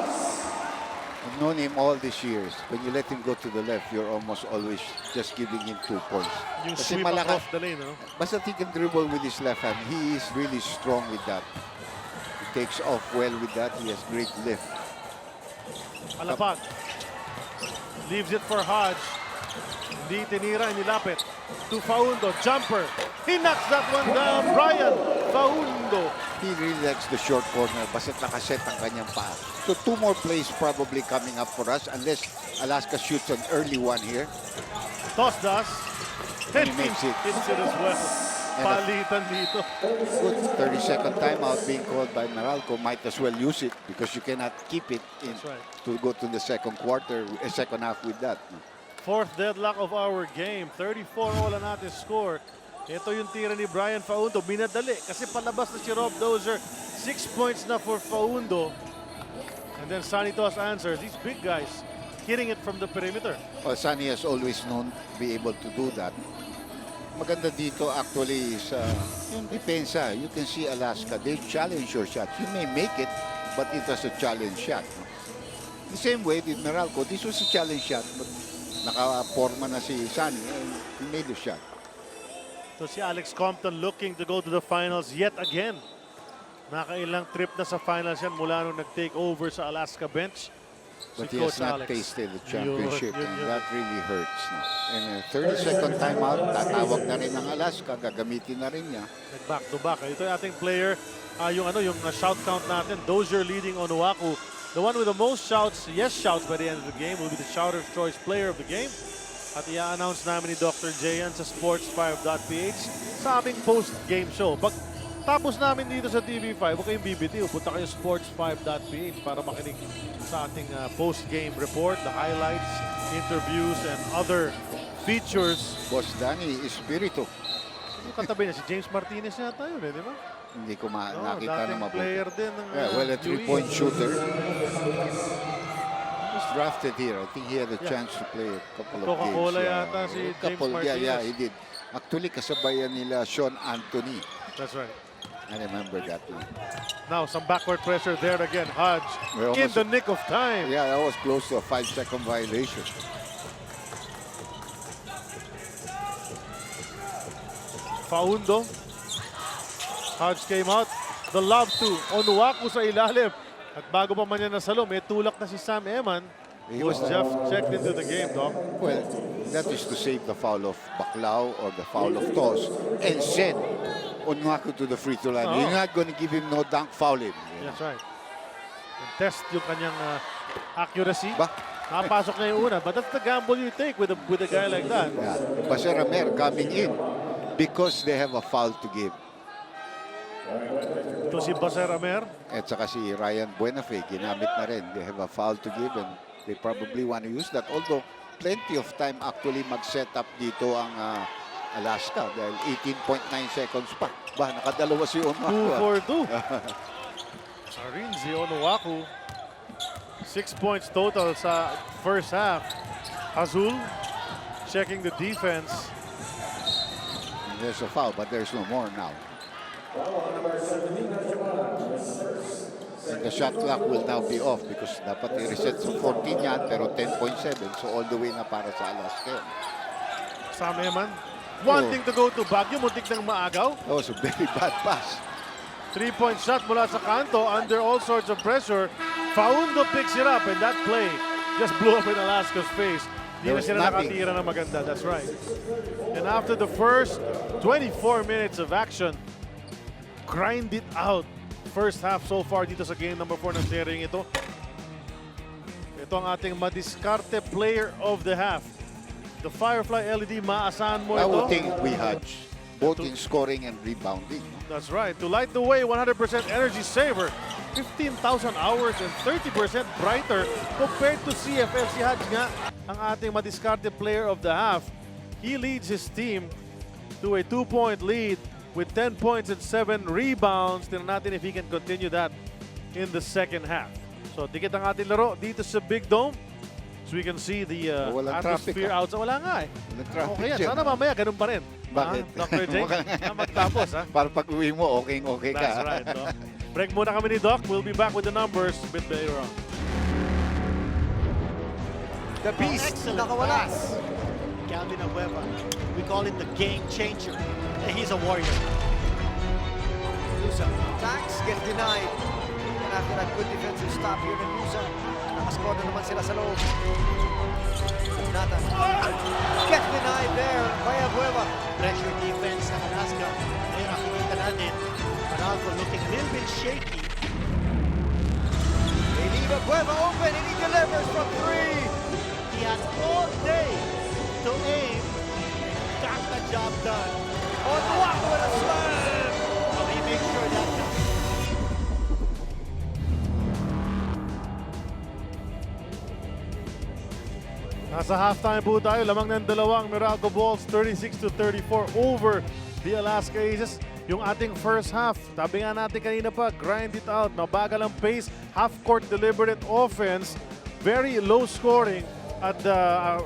I've known him all these years. When you let him go to the left, you're almost always just giving him 2 points. Yung Kasi sweep across the lane, no? Basta he can dribble with his left hand. He is really strong with that. He takes off well with that. He has great lift. Alapag. Leaves it for Hodge. Hindi tinira, nilapit. To Faundo. Jumper. He knocks that one down. Brian Faundo. He really likes the short corner. Basta nakaset ang kanyang paa. So 2 more plays probably coming up for us unless Alaska shoots an early one here. Toss does. And he makes it. Hits it as well. Palitan dito. Good 30-second timeout being called by Meralco. Might as well use it because you cannot keep it in That's right. to go to the second half with that. Fourth deadlock of our game. 34 all ang ating score. Ito yung tira ni Brian Faundo. Minadali kasi palabas na si Rob Dozier. 6 points na for Faundo. And then Sonny Toss answers. These big guys hitting it from the perimeter. Well, Sunny has always known to be able to do that. Maganda dito actually sa yung depensa. You can see Alaska. They challenge your shots. You may make it, but it was a challenge shot. The same way with Meralco. This was a challenge shot, but naka-forma na si Sunny and he made the shot. So si Alex Compton looking to go to the finals yet again. Nakailang trip na sa finals yan mula nung nag-take over sa Alaska bench. But Si he has Coach not Alex. tasted the championship Yun. and that really hurts. No? And a 30-second timeout, tatawag na rin ng Alaska, gagamitin na rin niya. Nag-back to back. Ito yung ating player. Yung shout count natin. Dozier leading Onuaku. The one with the most shouts, yes shouts by the end of the game will be the Shouter's Choice Player of the Game. At i-announce namin ni Dr. Jayan sa sports5.ph sa aming post-game show. Pag tapos namin dito sa TV5, huwag kayong bibitiw. Punta kayo sports5.ph para makinig sa ating post-game report, the highlights, interviews, and other features. Boss Danny Espiritu. Yung katabi niya, si James Martinez yata yun, di ba? Hindi ko nakita na Dating mabuti. player din ng Well, a UE. three-point shooter. He was drafted here. I think he had a chance to play a couple of games. Coca-Cola yata si A James couple, Martinez. Yeah, he did. Actually, kasabayan nila Sean Anthony. That's right. I remember that one. Now, some backward pressure there again. Hodge We're in almost- the nick of time. Yeah, that was close to a 5-second violation. Faundo. Hodge came out. The lob to Onuaku sa ilalim. At bago pa man yan nasalo, may tulak na si Sam Eman. He Was was Jeff checked into the game, Doc? Well, that is to save the foul of Baclao or the foul of Toss and send Onuaku to the free throw line. Oo. You're not going to give him no dunk foul him. That's right. And test yung kanyang accuracy. Ba? Napasok na yung una. But that's the gamble you take with a guy like that. Yeah. Baseramer coming in because they have a foul to give. Ito si Baseramer. At saka si Ryan Buenafe, ginamit na rin. They have a foul to give and they probably want to use that. Although, plenty of time actually mag-set up dito ang Alaska dahil 18.9 seconds pa. Ba, nakadalawa si 2 Onuaku. for 2. Arinzi Onuaku. 6 points total sa first half. Azul checking the defense. There's a foul, but there's no more now. And the shot clock will now be off because dapat i-reset sa 14 yan, pero 10.7. So all the way na para sa Alaska. Sam Eman wanting to go to Baguio. Muntik nang maagaw. That was a very bad pass. 3-point shot mula sa kanto under all sorts of pressure. Faundo picks it up and that play just blew up in Alaska's face. Di There na was sila nothing. nakatira na maganda. That's right. And after the first 24 minutes of action, grind it out. First half so far dito sa game number 4 ng series ito. Ito ang ating madiskarte player of the half. The Firefly LED, maasahan mo I ito. would think we Hodge, both in scoring and rebounding. That's right. To light the way, 100% energy saver. 15,000 hours and 30% brighter compared to CFL. Si Hodge nga, ang ating madiskarte player of the half. He leads his team to a 2-point lead with 10 points and 7 rebounds. Tingnan natin if he can continue that in the second half. So, dikit ang ating laro dito sa Big Dome. So we can see the Walang traffic, atmosphere outside. Wala nga eh. Walang traffic Okay yan. dyan, Sana mamaya ganun pa rin. Bakit? Dr. J, na magtapos ha. Para pag uwi mo, okay ka. That's right. No? Break muna kami ni Doc. We'll be back with the numbers a bit later on. The Beast, Excellent nakawala. pass. Calvin Abueva. We call him the game changer. And he's a warrior. Nusa, attacks get denied. And after that good defensive stop here in Nusa, nakascore na naman sila sa loob. Nata gets denied there by Abueva. Pressure defense ng Alaska. Ngayon nakikita natin, Meralco looking a little bit shaky. They leave Abueva open and he delivers from 3. He has all day to aim. Got the job done. On block with a slam. So he makes sure that Nasa halftime po tayo. Lamang ng dalawang Meralco Bulls, 36-34 over the Alaska Aces. Yung ating first half, sabi nga natin kanina pa, grind it out. Mabagal ang pace, half-court deliberate offense. Very low scoring at the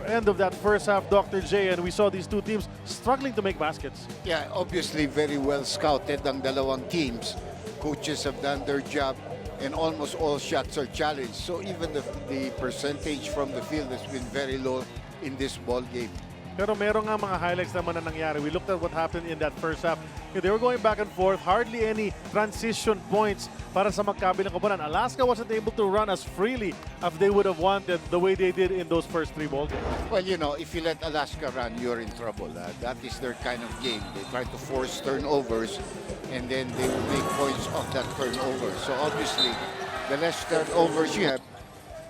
end of that first half, Dr. J. And we saw these two teams struggling to make baskets. Yeah, obviously very well scouted ang dalawang teams. Coaches have done their job and almost all shots are challenged. So even the percentage from the field has been very low in this ball game. Pero meron nga mga highlights naman na nangyari. We looked at what happened in that first half. They were going back and forth. Hardly any transition points para sa magkabilang koponan. Alaska wasn't able to run as freely as they would have wanted the way they did in those first 3 ball games. Well, you know, if you let Alaska run, you're in trouble. That is their kind of game. They try to force turnovers and then they will make points off that turnover. So obviously, the less turnovers you have,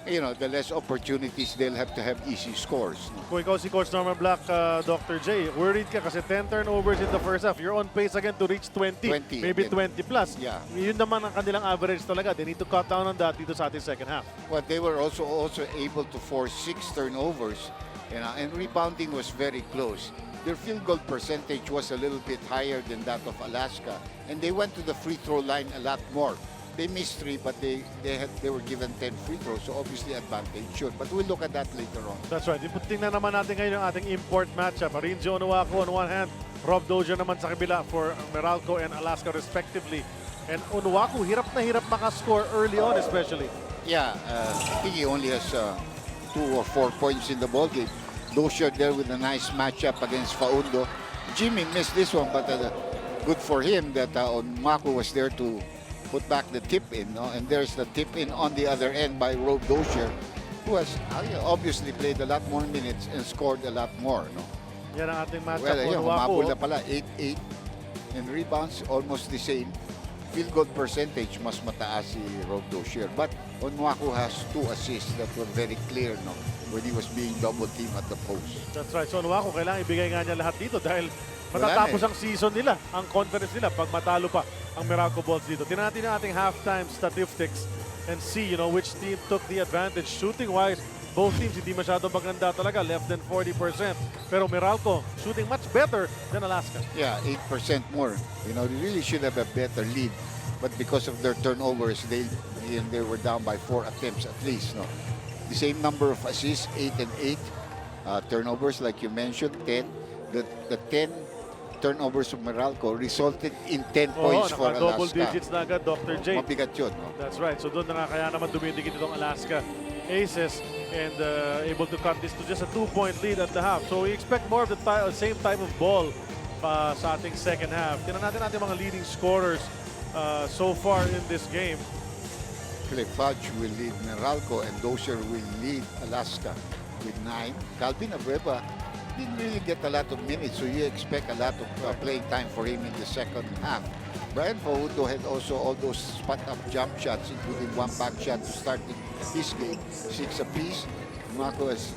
you know, the less opportunities they'll have to have easy scores. Kung ikaw si Coach Norman Black, Dr. J, worried ka kasi 10 turnovers in the first half. You're on pace again to reach 20, 20 maybe again. 20 plus. Yeah. Yun naman ang kanilang average talaga. They need to cut down on that dito sa ating second half. Well, they were also able to force 6 turnovers, you know, and rebounding was very close. Their field goal percentage was a little bit higher than that of Alaska, and they went to the free throw line a lot more. They missed 3, but they were given 10 free throws, so obviously advantage should. But we'll look at that later on. That's right. Tingnan naman natin ngayon ang ating import matchup. Rinzi Onuaku on one hand, Rob Dozier naman sa kabila for Meralco and Alaska respectively. And Onuaku, hirap na hirap makascore early on especially. Yeah, I think he only has 2 or 4 points in the ball game. Dozier there with a nice matchup against Faundo. Jimmy missed this one, but good for him that Onuaku was there to put back the tip in, no? And there's the tip in on the other end by Rob Dozier, who has obviously played a lot more minutes and scored a lot more, no? Yan ang ating matchup. Well, yeah, Onuaku. humabol na pala, 8-8. And rebounds, almost the same. Field goal percentage, mas mataas si Rob Dozier. But Onuaku has 2 assists that were very clear, no? When he was being double-teamed at the post. That's right. So Onuaku, kailangan ibigay nga niya lahat dito dahil matatapos ang season nila, ang conference nila, pag matalo pa ang Meralco Bulls dito. Tingnan natin ang ating halftime statistics and see, you know, which team took the advantage. Shooting-wise, both teams hindi masyado maganda talaga, less than 40%. Pero Meralco shooting much better than Alaska. Yeah, 8% more. You know, they really should have a better lead. But because of their turnovers, they were down by 4 attempts at least, no? The same number of assists, 8 and 8. Turnovers, like you mentioned, 10. The 10 turnovers of Meralco resulted in 10 points for double Alaska. digits na agad, Dr. J. Mabigat yun, no? That's right. So doon na nga kaya naman dumidikit itong Alaska Aces and able to cut this to just a 2-point lead at the half. So we expect more of the same type of ball sa ating second half. Tingnan natin mga leading scorers so far in this game. Clay Fudge will lead Meralco and Dozier will lead Alaska with 9. Calvin Abueva didn't really get a lot of minutes, so you expect a lot of playing time for him in the second half. Brian Faundo had also all those spot-up jump shots, including 1 back shot to start this game. 6 apiece. Marco has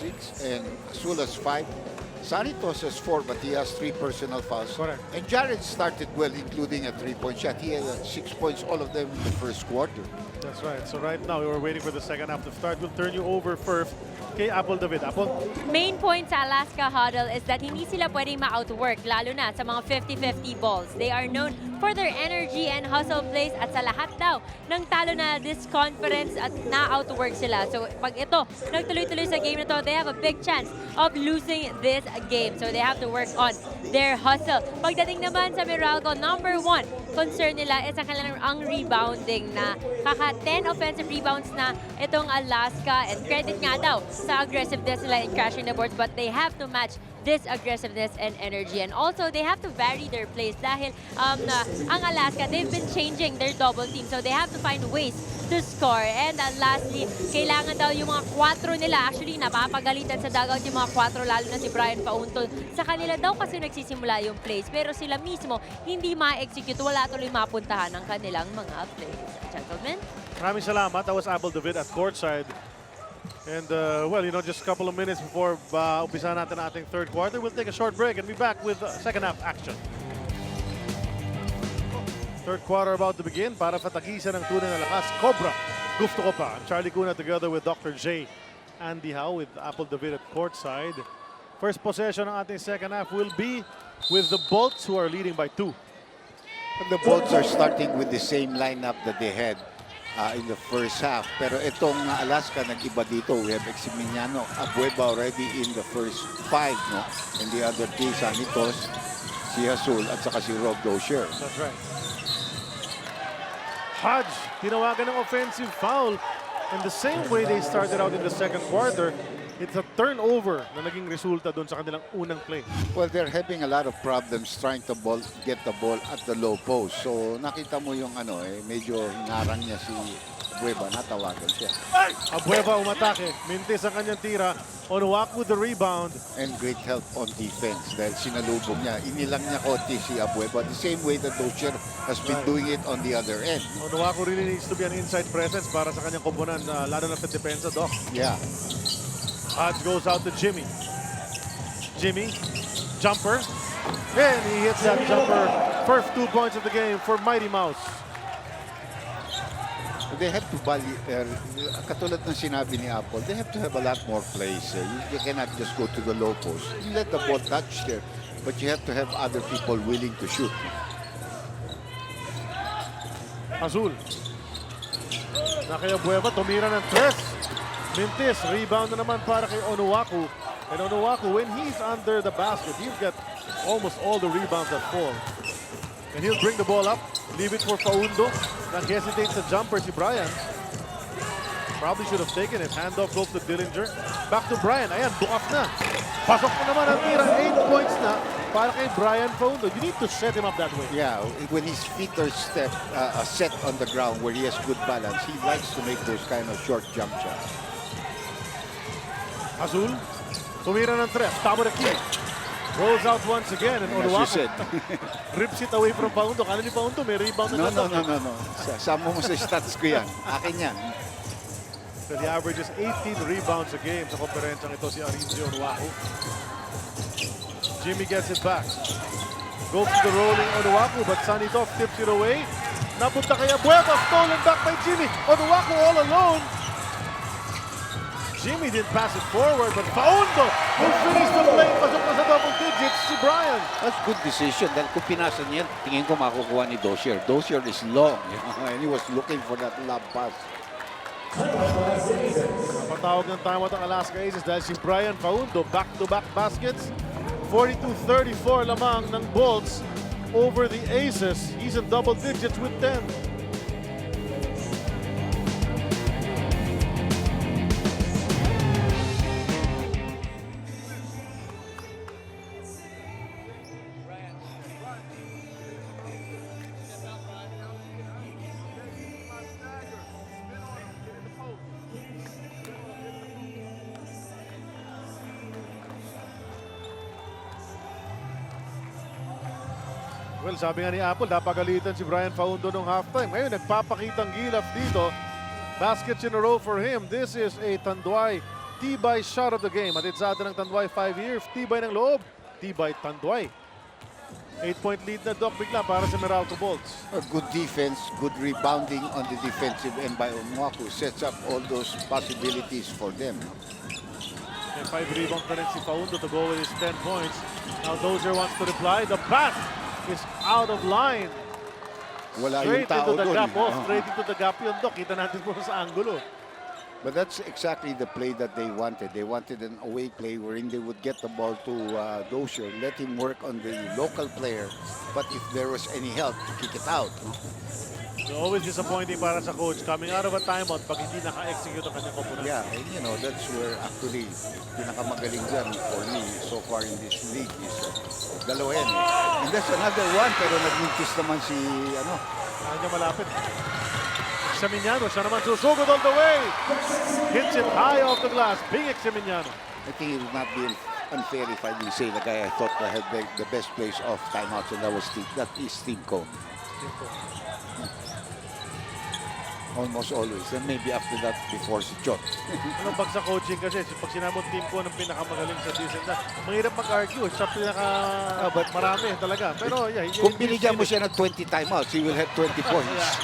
6 and Azul has 5. Sanitos has 4, but he has 3 personal fouls. Correct. And Jared started well, including a 3-point shot. He had 6 points, all of them in the first quarter. That's right. So right now, we were waiting for the second half to start. We'll turn you over first kay Apple David. Apple? Main point sa Alaska Huddle is that hindi sila pwedeng ma-outwork, lalo na sa mga 50-50 balls. They are known for their energy and hustle plays at sa lahat daw ng talo na this conference at na-outwork sila. So pag ito, nagtuloy-tuloy sa game na to, they have a big chance of losing this game. So they have to work on their hustle. Pagdating naman sa Meralco, number 1 concern nila is ang rebounding na kaka 10 offensive rebounds na itong Alaska, and credit nga daw sa aggressiveness nila in crashing the boards, but they have to match this aggressiveness and energy. And also, they have to vary their plays dahil ang Alaska, they've been changing their double team. So they have to find ways to score. And lastly, kailangan daw yung mga 4 nila. Actually, napapagalitan sa dugout yung mga 4, lalo na si Brian Pauntol. Sa kanila daw kasi nagsisimula yung plays. Pero sila mismo, hindi ma-execute. Wala tuloy mapuntahan ng kanilang mga plays. Gentlemen? Maraming salamat. That was Apple David at courtside. And, well, you know, just a couple of minutes before umpisa natin ang ating third quarter, we'll take a short break and be back with second half action. Third quarter about to begin. Para patagisan ng tunay na lakas, Cobra, gusto ko pa. Charlie Cuna together with Dr. J. Andy Howe with Apple David at courtside. First possession ng ating second half will be with the Bolts, who are leading by 2. The Bolts are starting with the same lineup that they had in the first half. Pero itong Alaska, nag-iba dito. We have Eximiniano, Abueva already in the first 5, no? And the other 3, Sanitos, si Azul, at saka si Rob Dozier. That's right. Hodge, tinawagan ng offensive foul. And the same way they started out in the second quarter, it's a turnover na naging resulta doon sa kanilang unang play. Well, they're having a lot of problems trying to get the ball at the low post. So nakita mo yung medyo hinarang niya si Abueva, natawagan siya. Abueva umatake, mintis ang kanyang tira. Onuaku with the rebound. And great help on defense dahil sinalubong niya. Inilang niya konti si Abueva the same way that Dozier has been doing it on the other end. Onuaku really needs to be an inside presence para sa kanyang koponan, lalo na sa depensa, Doc. Yeah. Hodge goes out to Jimmy. Jimmy, jumper. And he hits that jumper. First 2 points of the game for Mighty Mouse. They have to value, katulad ng sinabi ni Apple, they have to have a lot more plays. You cannot just go to the low post. You let the ball touch there, but you have to have other people willing to shoot. Azul. Na kay Abueva, tumira ng 3. Mintis, rebound na naman para kay Onuaku. And Onuaku, when he's under the basket, he'll get almost all the rebounds that fall. And he'll bring the ball up, leave it for Paundo. Nag-hesitate sa jumper si Brian. Probably should have taken it. Handoff goes to Dillinger. Back to Brian. Ayan, bukas na. Pasok na naman ang tira. 8 points na para kay Brian Paundo. You need to set him up that way. Yeah, when his feet are set on the ground where he has good balance, he likes to make those kind of short jump shots. Azul, tumira ng 3. Tama na key. Rolls out once again, and As you Onuaku said. rips it away from Paundo. Kala ni Paundo, may rebound na No. Sama mo sa stats ko yan. Akin yan. So he averages 18 rebounds a game sa komperensyang ito si Arinzi Onuaku. Jimmy gets it back. Goes to the rolling Onuaku, but Sanitov tips it away. Napunta kay Abueva, stolen back by Jimmy. Onuaku all alone. Jimmy didn't pass it forward, but Paundo will finish the play. Pasok na sa double digits si Brian. That's good decision. Dahil kung pinasa niya, tingin ko makukuha ni Dozier. Dozier is long, and he was looking for that lob pass. Napatawag ng timeout ang Alaska Aces dahil si Brian Paundo back-to-back baskets. 42-34 lamang ng Bolts over the Aces. He's in double digits with 10. Well, sabi nga ni Apple, napagalitan si Brian Paundo nung halftime. Ngayon, nagpapakitang gilaf dito. Baskets in a row for him. This is a Tanduay Tibay shot of the game. At it's atin ng Tanduay 5 years. Tibay ng loob. Tibay Tanduay. 8-point lead na Doc bigla para sa Meralco Bolts. A good defense, good rebounding on the defensive end by Onuaku sets up all those possibilities for them. May 5 rebounds na rin si Paundo to go with his 10 points. Now Dozier wants to reply. The pass is out of line. Wala Straight yung tao into the doon. gap. Oh, Oo. straight into the gap yun, Doc. Kita natin po sa angulo. But that's exactly the play that they wanted. They wanted an away play wherein they would get the ball to Dozier, let him work on the local player. But if there was any help, kick it out. So always disappointing para sa coach. Coming out of a timeout pag hindi naka-execute ang kanyang opponent. Yeah, and you know, that's where actually pinakamagaling dyan for me so far in this league is dalawa yan. And that's another one, pero nagmintis naman si, ano, Kanya malapit. Examiniano, siya naman susugod all the way. Hits it high off the glass. Big Examiniano. I think it would not be unfair if I didn't say the guy I thought that had the best plays off timeouts, and that is Steve Cohn. Almost always. And maybe after that, before si John. Ano pag sa coaching kasi, pag sinabot team ko ng pinakamagaling sa season na, mahirap mag-argue. Siya pinaka but marami talaga. Pero yeah, kung binigyan mo siya ng 20 timeouts, he will have 20 points.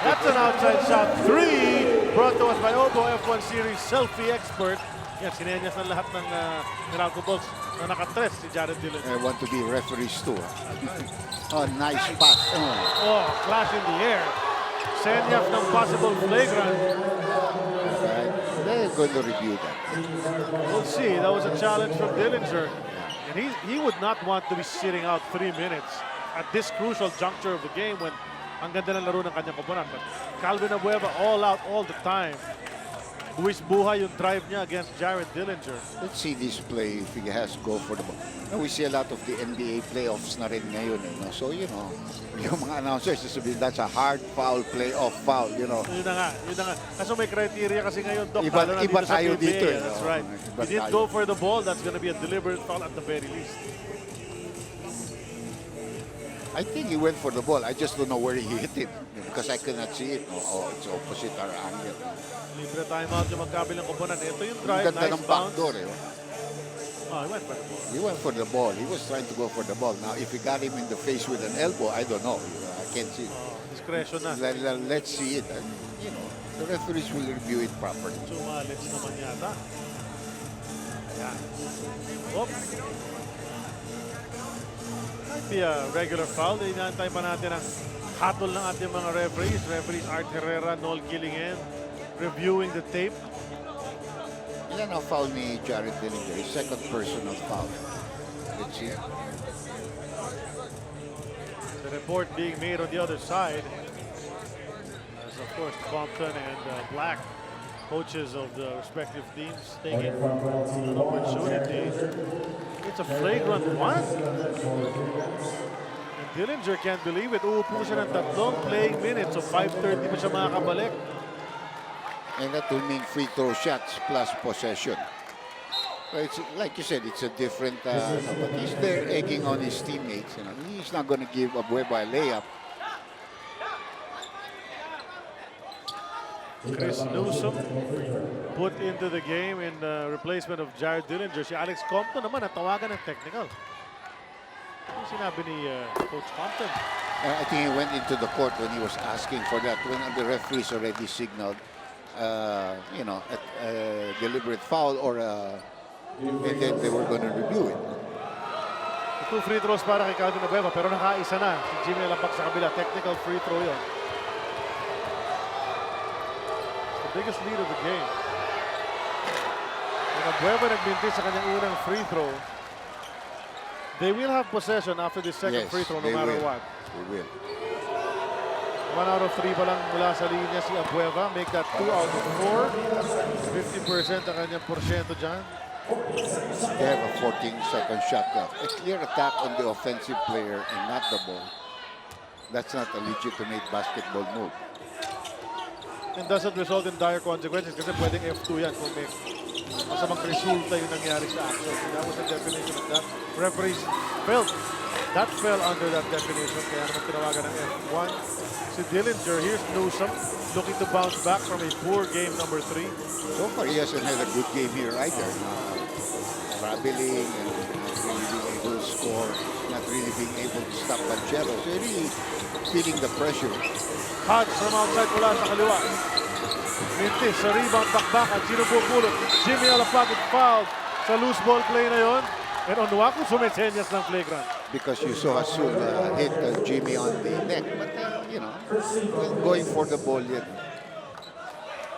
That's an outside shot. 3 brought to us by Obo F1 Series selfie expert. Yan, sinenyas ng lahat ng Meralco Bulls na nakatres si Jared Dillon. I want to be referees too. Oh, nice pass. Oh, flash in the air. Senyas ng possible flagrant. Right. They're going to review that. We'll see. That was a challenge from Dillinger. And he would not want to be sitting out 3 minutes at this crucial juncture of the game when ang ganda ng laro ng kanyang koponan. But Calvin Abueva all out all the time. Buwis buhay yung drive niya against Jared Dillinger. Let's see this play if he has go for the ball. Now, we see a lot of the NBA playoffs na rin ngayon. No? So, you know, yung mga announcers sasabihin, that's a hard foul, playoff foul, you know. Yun na nga. Kaso may criteria kasi ngayon, Doc. Iba lalo na tayo sa PBA. dito. That's right. Iba If he didn't tayo. go for the ball, that's gonna be a deliberate foul at the very least. I think he went for the ball. I just don't know where he hit it because I cannot see it. Oh, it's opposite our angle. Libre timeout yung magkabilang koponan. Ito yung Ang drive, ganda nice ng bounce. backdoor. Eh. Oh, he went for the ball. He went for the ball. He was trying to go for the ball. Now, if he got him in the face with an elbow, I don't know. I can't see. Discretion na. Let's see it. And, you know, the referees will review it properly. Sumalits naman yata. Ayan. Oop. Might be a regular foul. Inaantay pa natin ang hatol ng ating mga referees. Referees Art Herrera, Noel Gillingen, reviewing the tape. Yan ang foul ni Jared Dillinger. Second personal foul. Let's see. The report being made on the other side. As of course, Compton and Black, coaches of the respective teams, taking an opportunity. It's a flagrant one. And Dillinger can't believe it. Uupo siya ng 3 playing minutes. So 5:30 pa siya makakabalik. And that will mean free throw shots plus possession. So it's like you said, it's a different. But he's there egging on his teammates. You know, he's not going to give Abueva a layup. Chris Newsom put into the game in replacement of Jared Dillinger. Si Alex Compton naman natawagan ng technical. Ano sinabi ni Coach Compton? I think he went into the court when he was asking for that. When the referees already signaled, you know, a deliberate foul or and then they were going to review it. 2 free throws para kay Calvin Abueva pero nakaisa na si Jimmy Lapak sa kabila. Technical free throw yun. The biggest lead of the game. When Abueva nagbinti sa kanyang unang free throw, they will have possession after the second free throw no matter what. They will. 1 out of 3 pa lang mula sa linya si Abueva. Make that 2 out of 4. 50% ang kanyang porsyento dyan. They have a 14-second shot left. A clear attack on the offensive player and not the ball. That's not a legitimate basketball move. And doesn't result in dire consequences kasi pwedeng F2 yan kung may masamang resulta yung nangyari sa action. That was the definition of that. Referees felt that fell under that definition. Kaya naman tinawagan ng F1. Si Dillinger, here's Newsom looking to bounce back from a poor game number 3. So far, he hasn't had a good game here either. Traveling and not really being able to score, not really being able to stop Banchero. So really feeling the pressure. Hodge from outside mula sa kaliwa. Mintis sa rebound, bakbakan. Sino pupulot? Jimmy Alapagit fouled sa loose ball play na yon. And Onuaku sumesenyas ng flagrant. because you saw Azul hit Jimmy on the neck. But, you know, going for the ball yet.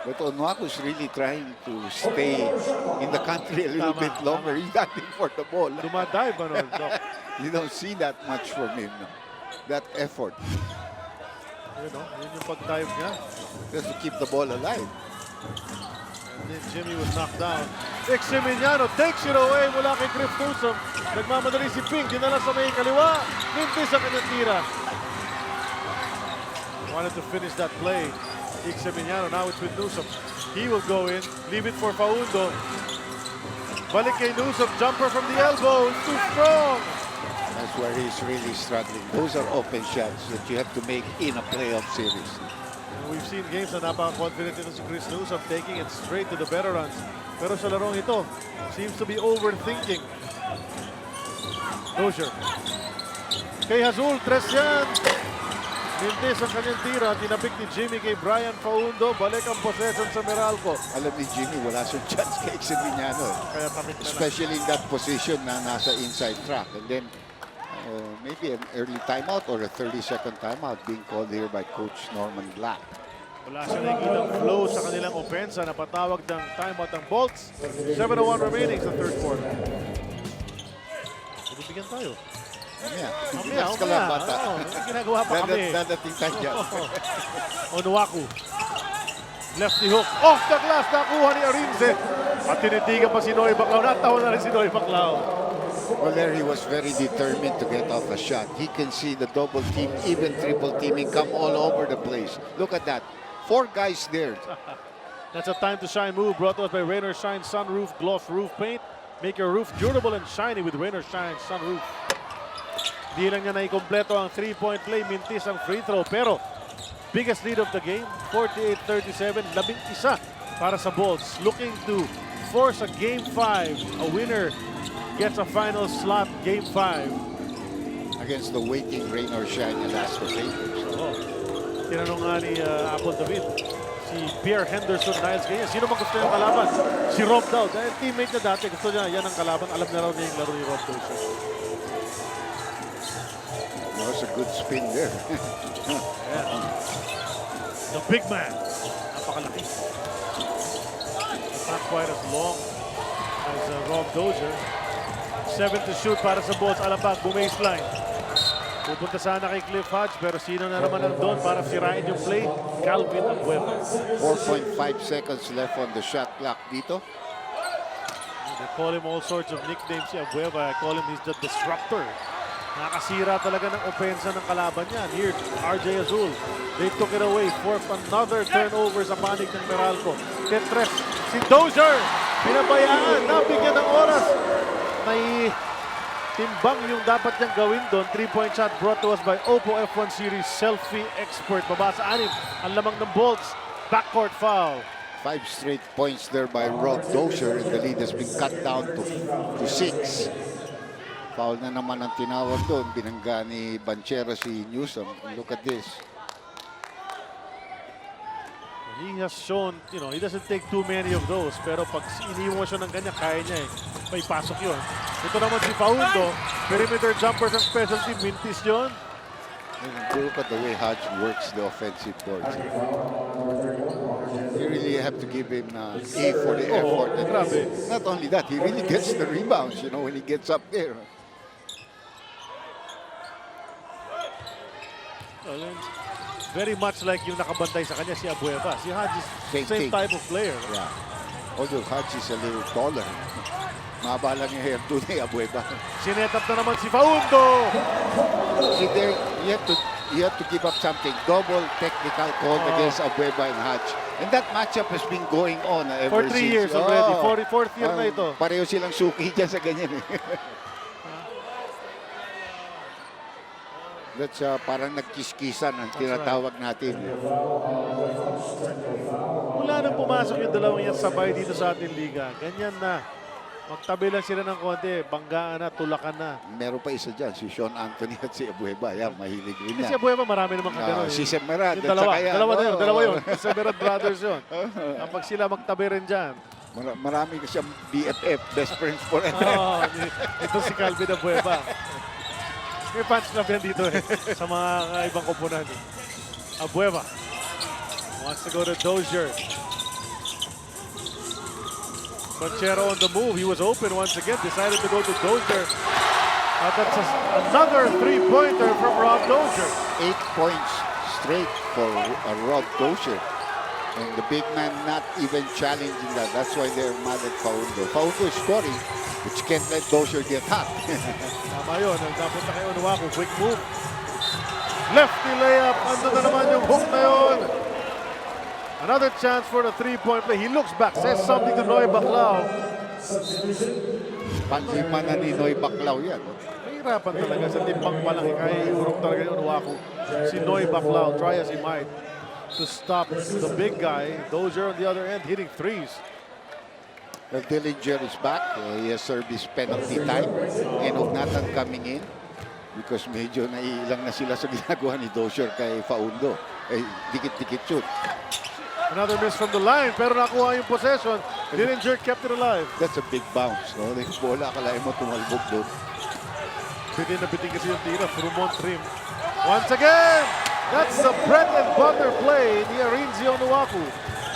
But Onuaku's really trying to stay in the country a little bit longer. He's hunting for the ball. Dumadive ba nun, Doc? You don't see that much from him. No? That effort Yun, no? Yun yung pag-dive niya. just to keep the ball alive. And then Jimmy was knocked down. Eximiniano takes it away mula kay Griff Newsom. Nagmamadali si Ping, dinala sa may kaliwa. Mintis ang kanyang tira. Wanted to finish that play. Eximiniano, now it's with Newsom. He will go in, leave it for Faundo. Balik kay Newsom, jumper from the elbow, too strong. That's where he's really struggling. Those are open shots that you have to make in a playoff series. We've seen games na napaka-confident ito si Chris Newsom, taking it straight to the veterans. Pero sa larong ito, seems to be overthinking. Dozier. Kay Hazul, tres yan. Mintis ang kanyang tira, tinapik ni Jimmy kay Brian Faundo. Balik ang possession sa Meralco. Alam ni Jimmy, wala siyang chance kay Eximiniano. Kaya tamik na lang. Especially in that position na nasa inside track. And then, maybe an early timeout or a 30-second timeout being called here by Coach Norman Black. Wala siya nakikitang flow sa kanilang opensa na patawag ng timeout ng Bolts. 7:01 remaining sa third quarter. Bibigyan tayo. Mamaya, Mamaya, ka lang, bata. Oo, may ginagawa pa kami. Dadating tayo dyan. Onuaku. Lefty hook. Off the glass. Nakuha ni Arinze. At tinitigan pa si Noy Baclao. Natawa na rin si Noy Baclao. Well, there he was very determined to get off a shot. He can see the double team, even triple teaming come all over the place. Look at that. 4 guys there. That's a time to shine move brought to us by Rainer Shine Sunroof Gloss Roof Paint. Make your roof durable and shiny with Rainer Shine Sunroof. Di lang niya naikompleto ang 3-point play, mintis ang free throw. Pero biggest lead of the game, 48-37, 11 para sa Bolts. Looking to force a Game 5. A winner gets a final slot, Game 5. Against the waiting rain or shine Alaska Lakers. Oh. Tinanong nga ni Apple David, si Pierre Henderson Niles ganyan. Sino man gusto yung kalaban? Si Rob daw. Dahil teammate niya dati, gusto niya yan ang kalaban. Alam na raw niya yung laro ni Rob Dozier. That was a good spin there. Yeah. The big man. Napakalaki. Not quite as long as Rob Dozier. 7 to shoot para sa Bolts. Alabag, bumaseline. Pupunta sana kay Cliff Hodge, pero sino na naman ang doon para sirain yung play? Calvin Abueva. 4.5 seconds left on the shot clock dito. They call him all sorts of nicknames si Abueva. I call him he's the disruptor. Nakasira talaga ng opensa ng kalaban niya. Here, RJ Azul. They took it away. Forced another turnover sa panig ng Meralco. Tetres, si Dozier. Pinabayaan. Nabigyan ng oras. May timbang yung dapat niyang gawin doon. 3-point shot brought to us by Oppo F1 Series Selfie Expert. Baba sa 6. Ang lamang ng Bolts. Backcourt foul. 5 straight points there by Rob Dozier, and the lead has been cut down to 6. Foul na naman ang tinawag doon. Binangga ni Banchero si Newsom. Look at this. He has shown, you know, he doesn't take too many of those. Pero pag iniwan siya ng ganyan, kaya niya eh. May pasok yun. Ito naman si Faundo. Perimeter jumpers ang specialty. Mintis yun. And look at the way Hodge works the offensive boards. You really have to give him A for the effort. And grabe. not only that, he really gets the rebounds, you know, when he gets up there. Very much like yung nakabantay sa kanya si Abueva. Si Hodge is Same same thing. type of player. Yeah. Although Hodge is a little taller. Mahaba lang yung hairdo ni Abueva. Sinet up na naman si Faundo. See there, you have to give up something. Double technical call against Abueva and Hodge. And that matchup has been going on For ever 3 since. years already. 44th year na ito. Pareho silang suki dyan sa ganyan eh. That's parang nagkiskisan ang tinatawag natin. Mula nang pumasok yung dalawang yan sabay dito sa ating liga. Ganyan na. Magtabi lang sila ng konti. Banggaan na, tulakan na. Meron pa isa dyan, si Sean Anthony at si Abueva. Yan, mahilig rin Kasi yan. Abueva marami namang kagano. Si Semerad. Yung dalawa yun. Semerad Brothers yun. Kapag sila magtabi rin dyan. Marami siyang BFF, best friends forever. Ito si Calvin Abueva. May fans club yan dito eh. Sa mga ibang koponan. Abueva wants to go to Dozier. Banchero on the move. He was open once again. Decided to go to Dozier. That's another three-pointer from Rob Dozier. 8 points straight for Rob Dozier. And the big man not even challenging that. That's why they're mad at Faundo. Faundo is scoring, but you can't let Dozier get hot. Tama yun. Nagkapunta kay Onuaku. Quick move. Lefty layup. Ando na naman yung hook na yun. Another chance for the three-point play. He looks back. Says something to Noy Baclao. Panlima na ni Noy Baclao yan. Mahirapan talaga sa timbang malaki. Kaya iurong talaga yung Onuaku. Si Noy Baclao, try as he might to stop the big guy. Dozier on the other end hitting threes. Well, Dillinger is back. He has served his penalty time. And Ognatan coming in because medyo naiilang na sila sa ginagawa ni Dozier kay Faundo. Dikit-dikit shoot. Another miss from the line, pero nakuha yung possession. Dillinger kept it alive. That's a big bounce, no? Yung bola, akalain mo tumalbog doon. Bitin na bitin kasi yung tira. Frumont trim. Once again, that's the bread and butter play ni Arinzi Onuaku.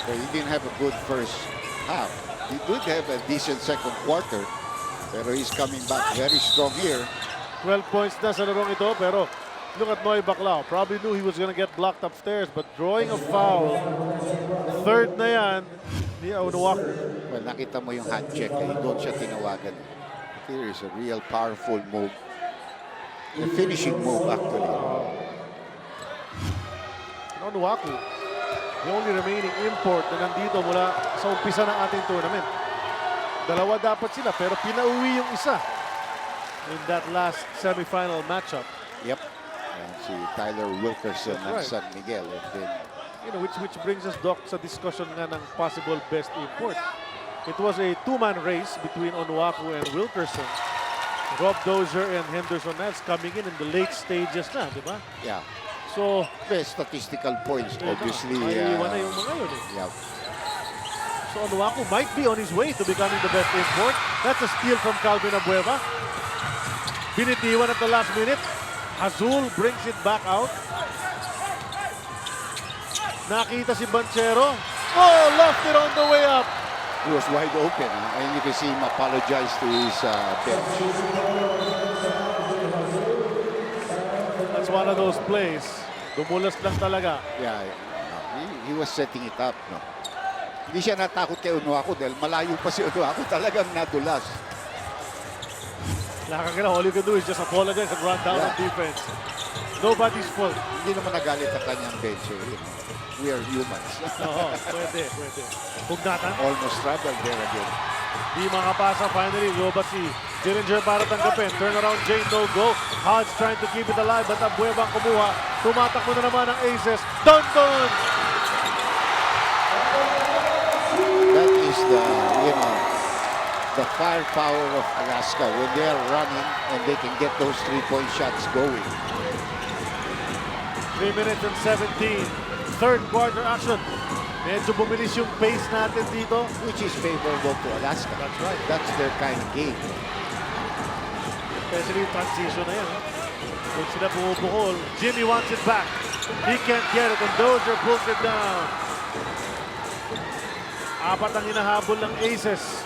So he didn't have a good first half. He did have a decent second quarter, pero he's coming back very strong here. 12 points na sa larong ito, pero look at Noy Baclao. Probably knew he was going to get blocked upstairs, but drawing a foul. Third na yan ni Onuaku. Well, nakita mo yung hand check, doon siya tinawagan. Here is a real powerful move. A finishing move, actually. Onuaku, the only remaining import na nandito mula sa umpisa ng ating tournament. Dalawa dapat sila, pero pinauwi yung isa in that last semifinal matchup. Yep. And si Tyler Wilkerson ng That's right. San Miguel. And then, Which brings us, Doc, sa discussion nga ng possible best import. It was a two-man race between Onuaku and Wilkerson. Rob Dozier and Henderson Nance coming in the late stages na, di ba? yeah. So, Best statistical points, obviously. maiiwan na yung mga yun eh. Yeah. So Onuaku might be on his way to becoming the best import. That's a steal from Calvin Abueva. Binitiwan at the last minute. Azul brings it back out. Nakita si Banchero. Oh, left it on the way up. He was wide open, and you can see him apologize to his bench. That's one of those plays. Dumulas lang talaga. Yeah, he was setting it up. No? Hindi siya natakot kay Onuaku dahil malayo pa si Onuaku, talagang nadulas. All you can do is just apologize and run down on defense. Nobody's fault. Hindi naman nagalit ang kanyang bench. We are humans. Oo, pwede. Hugnatan. Almost struggled there again. Di makapasa finally. Lobat si Dillinger para tanggapin. Turnaround Jane, no go. Hodge trying to keep it alive, but Abueva ang kumuha. Tumatakbo na naman ang aces. Don! That is the firepower of Alaska when they are running and they can get those three-point shots going. 3 minutes and 17. Third quarter action. Medyo bumilis yung pace natin dito. Which is favorable to Alaska. That's right. That's their kind of game. Especially yung transition na yan. Kung sila pumupukol. Jimmy wants it back. He can't get it and Dozier pulls it down. Apat ang hinahabol ng aces.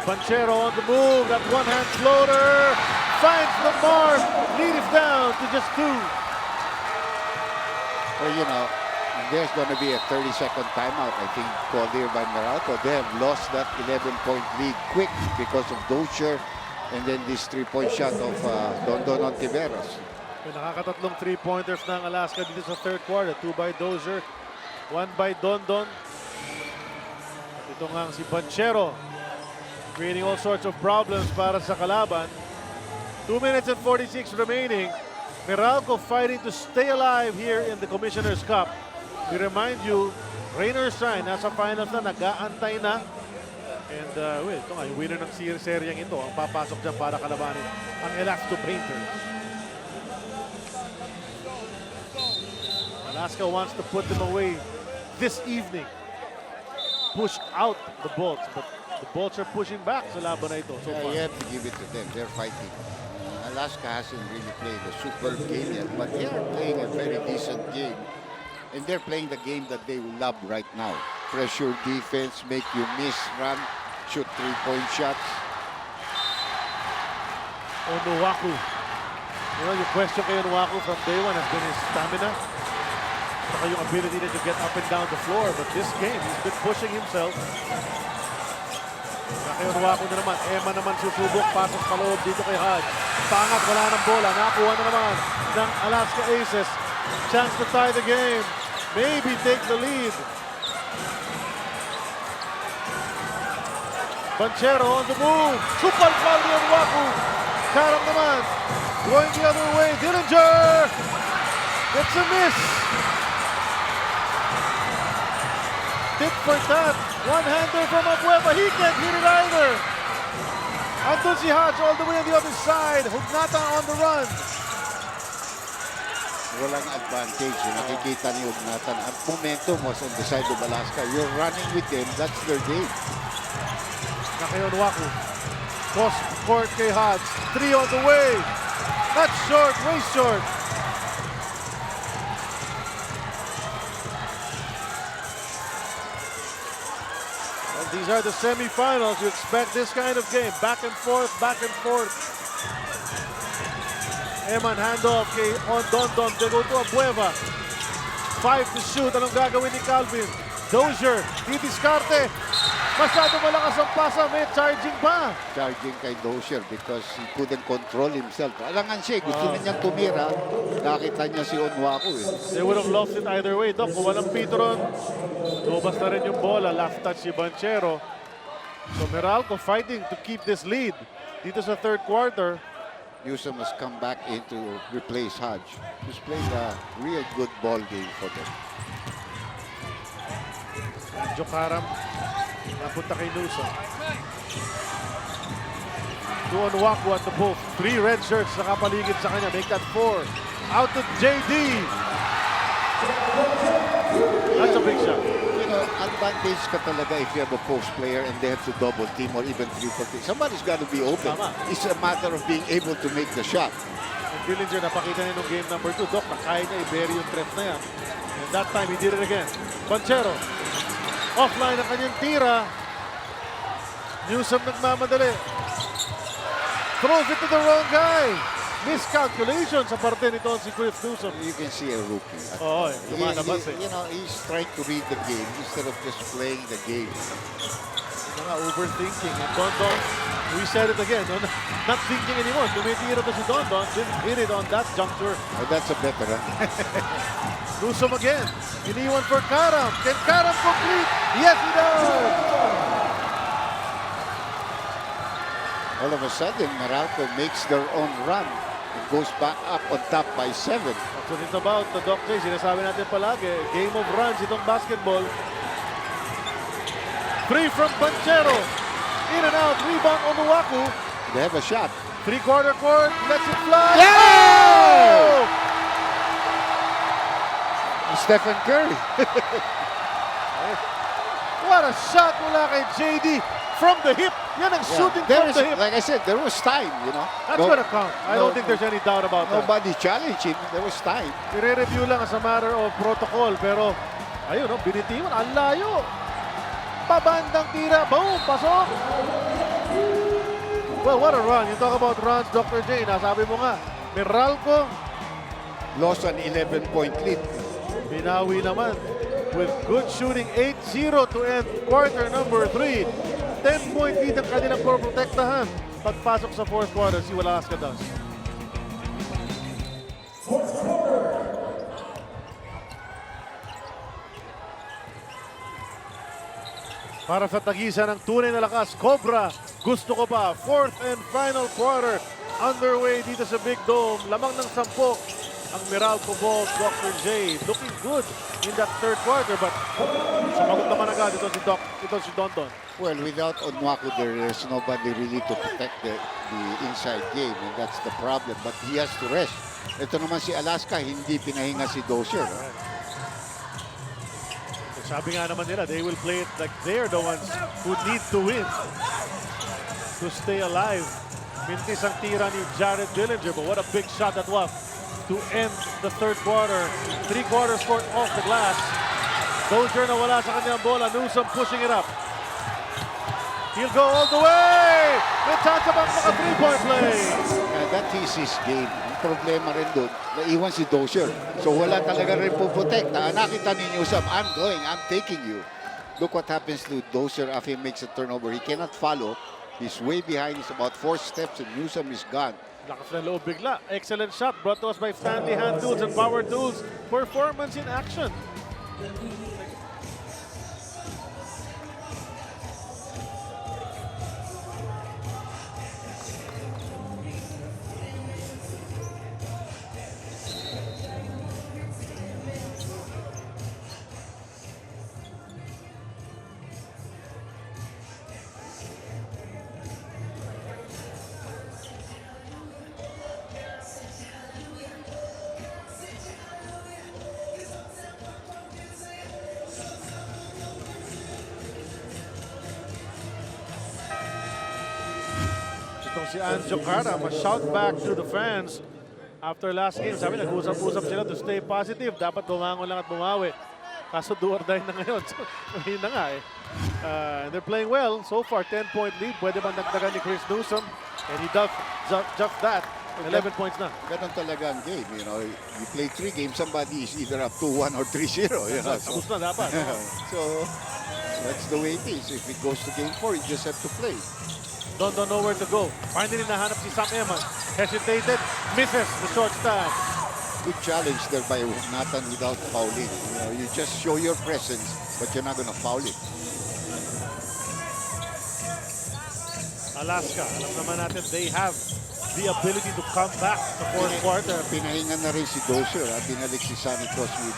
Banchero on the move. That one-hand floater. Finds the mark. Lead it down to just 2. Well, there's going to be a 30-second timeout, I think, called here by Meralco. They have lost that 11-point lead quick because of Dozier and then this three-point shot of Dondon Ontiveros. Nakakatatlong three-pointers ng Alaska dito sa third quarter. 2 by Dozier, 1 by Dondon. Ito nga si Banchero, creating all sorts of problems para sa kalaban. 2 minutes and 46 remaining. Meralco fighting to stay alive here in the Commissioner's Cup. We remind you, rain or shine, nasa finals na, nag-aantay na. And ito nga, yung winner ng seryeng ito, ang papasok dyan para kalabanin ang Elapsed Painters. Alaska wants to put them away this evening. Push out the Bolts, but The Bolts are pushing back sa laban na ito so Yeah, far. you have to give it to them. They're fighting. Alaska hasn't really played a superb game yet, but they are playing a very decent game. And they're playing the game that they love right now. Pressure defense, make you miss, run, shoot 3-point shots. Onuaku. You know, yung question kay Onuaku from day one has been his stamina. Saka yung ability to get up and down the floor. But this game, he's been pushing himself. Kay Onuaku na naman. Emma naman susubok. Pasok pa loob dito kay Hodge. Pangat, wala ng bola. Nakuha na naman ng Alaska Aces. Chance to tie the game. Maybe take the lead. Banchero on the move. Super foul ni Onuaku. Karam naman. Going the other way. Dillinger. Gets a miss. Tit for tat. One-hander from Abueva. He can't hit it either. Andun si Hodge all the way on the other side. Hugnata on the run. Walang advantage. Nakikita ni Ugnatan. Ang momentum was on the side of Alaska. You're running with them. That's their game. Na kay Onuaku. Cross court kay Hodge. 3 on the way. That's short. Way short. Well, these are the semifinals. You expect this kind of game. Back and forth, back and forth. Eman handoff kay Dondon. They go to Abueva. 5 to shoot. Anong gagawin ni Calvin? Dozier. Didiskarte. Masyado malakas ang pasa. May charging pa. Charging kay Dozier because he couldn't control himself. Alangan siya. Gusto na niyang tumira. Nakita niya si Onuaku. They would have lost it either way. Doc, kung walang Pitron, lumabas na rin yung bola. Last touch si Banchero. So Meralco fighting to keep this lead. Dito sa third quarter. Newsom has come back in to replace Hodge. He's played a real good ball game for them. Jokaram. Napunta kay Newsom. To Onuaku at the post. 3 red shirts nakapaligid sa kanya. Make that 4. Out to JD. That's a big shot. You know, advantage ka talaga if you have a post player and they have to double team or even 3-4. Somebody's got to be open. Tama. It's a matter of being able to make the shot. And Dillinger, napakita niya nung game number 2. Doc, nakaya niya i-bury yung threat na yan. And that time, he did it again. Banchero. Offline ang kanyang tira. Newsom nagmamadali. Throws it to the wrong guy. Miscalculation sa parte nito si Cliff Newsom. You can see a rookie. Oo, lumalabas eh. You know, he's trying to read the game instead of just playing the game. Mga overthinking. And Dondon, we said it again, no? Not thinking anymore. Tumitira to si Dondon. Didn't hit it on that juncture. Oh, that's a veteran. Newsom again. Iniwan for Karam. Can Karam complete? Yes, he does! All of a sudden, Meralco makes their own run and goes back up on top by 7. That's what it's about, the Doc J. Sinasabi natin palagi, game of runs itong basketball. 3 from Banchero. In and out, rebound Onuaku. They have a shot. 3-quarter court, lets it fly. Yeah! Oh! Stephen Curry. What a shot mula kay JD from the hip. Yan ang shooting from the hip. Like I said, there was time, you know. That's gonna count. I don't think there's any doubt about that. Nobody challenged him. There was time. I-review lang as a matter of protocol, pero ayun, no, binitiwan, ang layo. Pabandang tira, boom, pasok. Well, what a run. You talk about runs, Dr. J. Nasabi mo nga, Meralco, Lost an 11-point lead. binawi naman with good shooting, 8-0 to end quarter number 3. 10-point lead ang kanilang protektahan. Pagpasok sa fourth quarter, si Alaska does. Para sa tagisan ng tunay na lakas, Cobra, gusto ko ba? Fourth and final quarter underway dito sa Big Dome. Lamang ng 10 ang Meralco Bulls, Dr. J. Looking good in that third quarter, but sumagot naman agad ito si Dondon. Well, without Onuaku, there is nobody really to protect the inside game, and that's the problem. But he has to rest. Ito naman si Alaska, hindi pinahinga si Dozier. Sabi nga naman nila, they will play it like they're the ones who need to win to stay alive. Mintis ang tira ni Jared Dillinger, but what a big shot that was to end the third quarter. 3 quarters court off the glass. Dozier nawala sa kanyang bola. Newsom pushing it up. He'll go all the way! May chance bang maka 3-point play. That is his game. Ang problema rin doon, naiwan si Dozier. So wala talaga rin po protect. Nakita ni Newsom, I'm taking you. Look what happens to Dozier after he makes a turnover. He cannot follow. He's way behind. He's about 4 steps and Newsom is gone. Lakas na loob bigla. Excellent shot brought to us by Stanley Hand Tools and Power Tools. Performance in action. Si Anjo Cara, ma-shout back to the fans after last game. Sabi, nag-usap-usap sila to stay positive. Dapat bumangon lang at bumawi. Kaso do or die na ngayon. So, hindi na nga eh. And they're playing well. So far, 10-point lead. Pwede bang dagdagan ni Chris Newsom? And he does just that. 11 points na. Ganun talaga ang game. You know, you play 3 games, somebody is either up 2-1 or 3-0. You know? Tapos na dapat. So, that's the way it is. If it goes to game 4, you just have to play. Don't know where to go. Finally, nahanap si Sam Eman. Hesitated, misses the short stand. Good challenge there by Nathan without fouling. You know, you just show your presence, but you're not going to foul it. Alaska, alam naman natin, they have the ability to come back sa fourth quarter. Pinahinga na rin si Dozier. Binalik si Sammy Cross with...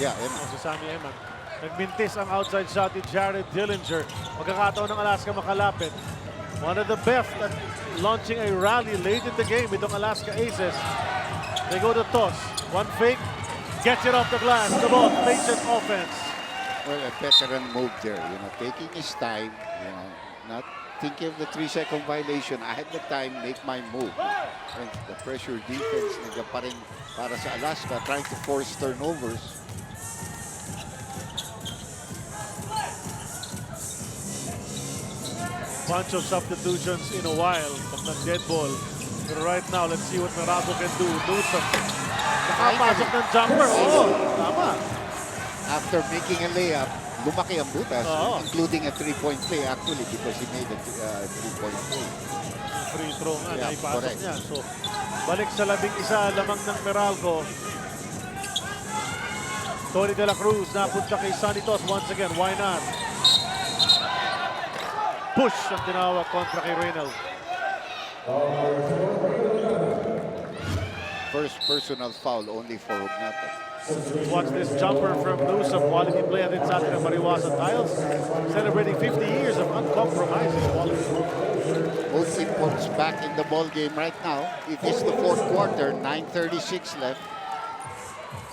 Eman. Si Sammy Eman. Nagmintis ang outside shot ni Jared Dillinger. Magkakataon ng Alaska makalapit. One of the best at launching a rally late in the game itong Alaska Aces. They go to toss. One fake, gets it off the glass. The ball, patient offense. Well, a veteran move there. You know, taking his time. You know, not thinking of the 3-second violation. I had the time, make my move. And the pressure defense nagka pa rin para sa Alaska, trying to force turnovers. Bunch of substitutions in a while pag nag-dead ball. But right now, let's see what Meralco can do. Newsom. Nakapasok ng jumper. Tama. After making a layup, lumaki ang butas, including a 3-point play actually because he made a 3-point play. Free throw nga, naipasok correct. niya. So, balik sa 11 lamang ng Meralco. Tony De La Cruz napunta kay Sonny Tos once again. Why not? Push ang tinawag kontra kay Reynolds. First personal foul only for Ognata. Watch this jumper from Newsom. Quality play at inside ng Mariwasa Tiles. Celebrating 50 years of uncompromising quality. Both imports back in the ball game right now. It is the fourth quarter, 9:36 left.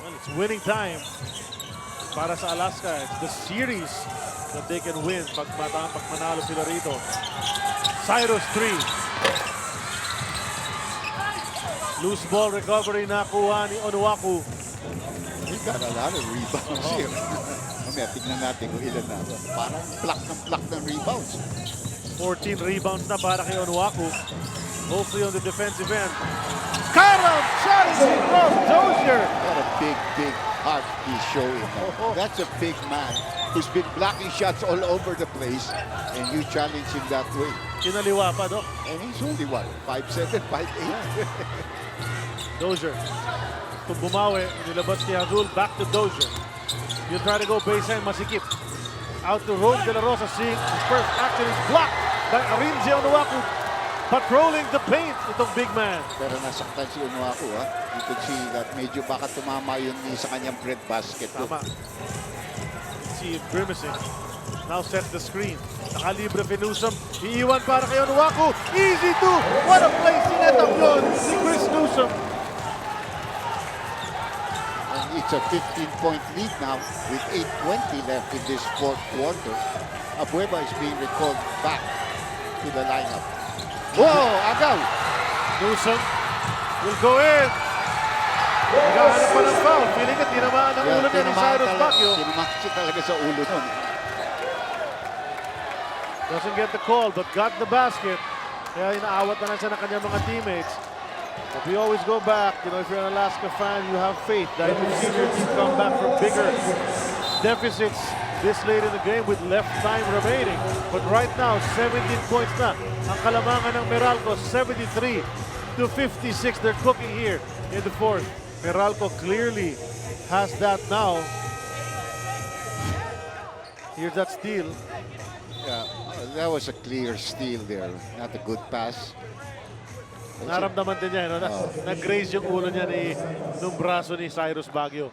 Well, it's winning time para sa Alaska. It's the series that they can win pag manalo sila rito. Cyrus 3. Loose ball recovery nakuha ni Onuaku. He got a lot of rebounds here. Mamaya, tignan natin kung ilan na. Parang plak ng rebounds. 14 rebounds na para kay Onuaku. Hopefully on the defensive end. Karam challenging from Dozier. What a big heart he's showing. That's a big man who's been blocking shots all over the place, and you challenge him that way. Kinaliwa pa, Doc. And he's only what, 5'7", 5'8"? Dozier. Kung bumawi, nilabas kay Azul, back to Dozier. You try to go baseline, masikip. Out to Rose De La Rosa, seeing his first action is blocked by Arinze Onuaku. Patrolling the paint, itong big man. Pero nasaktan si Onuaku, ha? You could see that medyo baka tumama yun sa kanyang breadbasket. Tama. See it grimacing. Now set the screen. Nakalibre Newsom. Iiwan para kay Onuaku. Easy to. What a play. Sinetap yun si Chris Newsom. And it's a 15-point lead now with 8:20 left in this fourth quarter. Abueva is being recalled back to the lineup. Whoa, agaw! Newsome will go in. Naghahanap pa ng foul. Feeling ka, tinamaan ang ulo niya ni Cyrus Baguio. Tinamaan siya talaga sa ulo nun. Doesn't get the call, but got the basket. Kaya inaawat na lang siya ng kanyang mga teammates. But we always go back, you know, if you're an Alaska fan, you have faith that you've seen your team come back from bigger deficits this late in the game with left time remaining. But right now, 17 points na. Ang kalamangan ng Meralco, 73 to 56. They're cooking here in the fourth. Meralco clearly has that now. Here's that steal. Yeah, that was a clear steal there. Not a good pass. Naramdaman din niya, no? Nag-graze yung ulo niya nung braso ni Cyrus Baguio.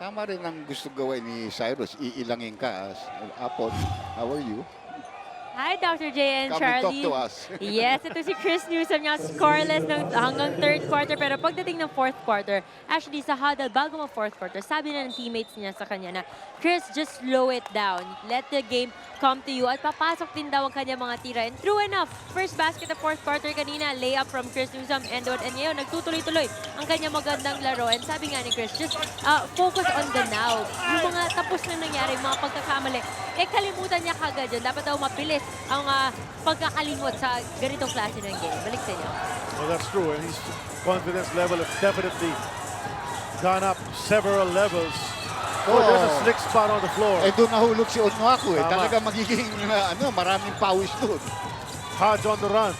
Tama rin ang gusto gawin ni Cyrus. Iilangin ka. Apple, how are you? Hi, Dr. J and Come and Charlie. talk to us. Yes, ito si Chris Newsome niya, scoreless hanggang third quarter. Pero pagdating ng fourth quarter, actually sa huddle, bago mo fourth quarter, sabi na ng teammates niya sa kanya na, Chris, just slow it down. Let the game come to you. At papasok din daw ang kanya mga tira. And true enough, first basket of fourth quarter kanina, layup from Chris Newsome, and ngayon, nagtutuloy-tuloy ang kanya magandang laro. And sabi nga ni Chris, just focus on the now. Yung mga tapos na nangyari, yung mga pagkakamali, kalimutan niya kagad yun. Dapat daw mapilis ang pagkakalimot sa ganitong klase ng game. Balik sa inyo. Well, that's true. And his confidence level has definitely gone up several levels. Oh, there's a slick spot on the floor. Eh, doon nahulog si Onuaku eh. Tama. Talaga magiging, maraming pawis doon. Hodge on the run.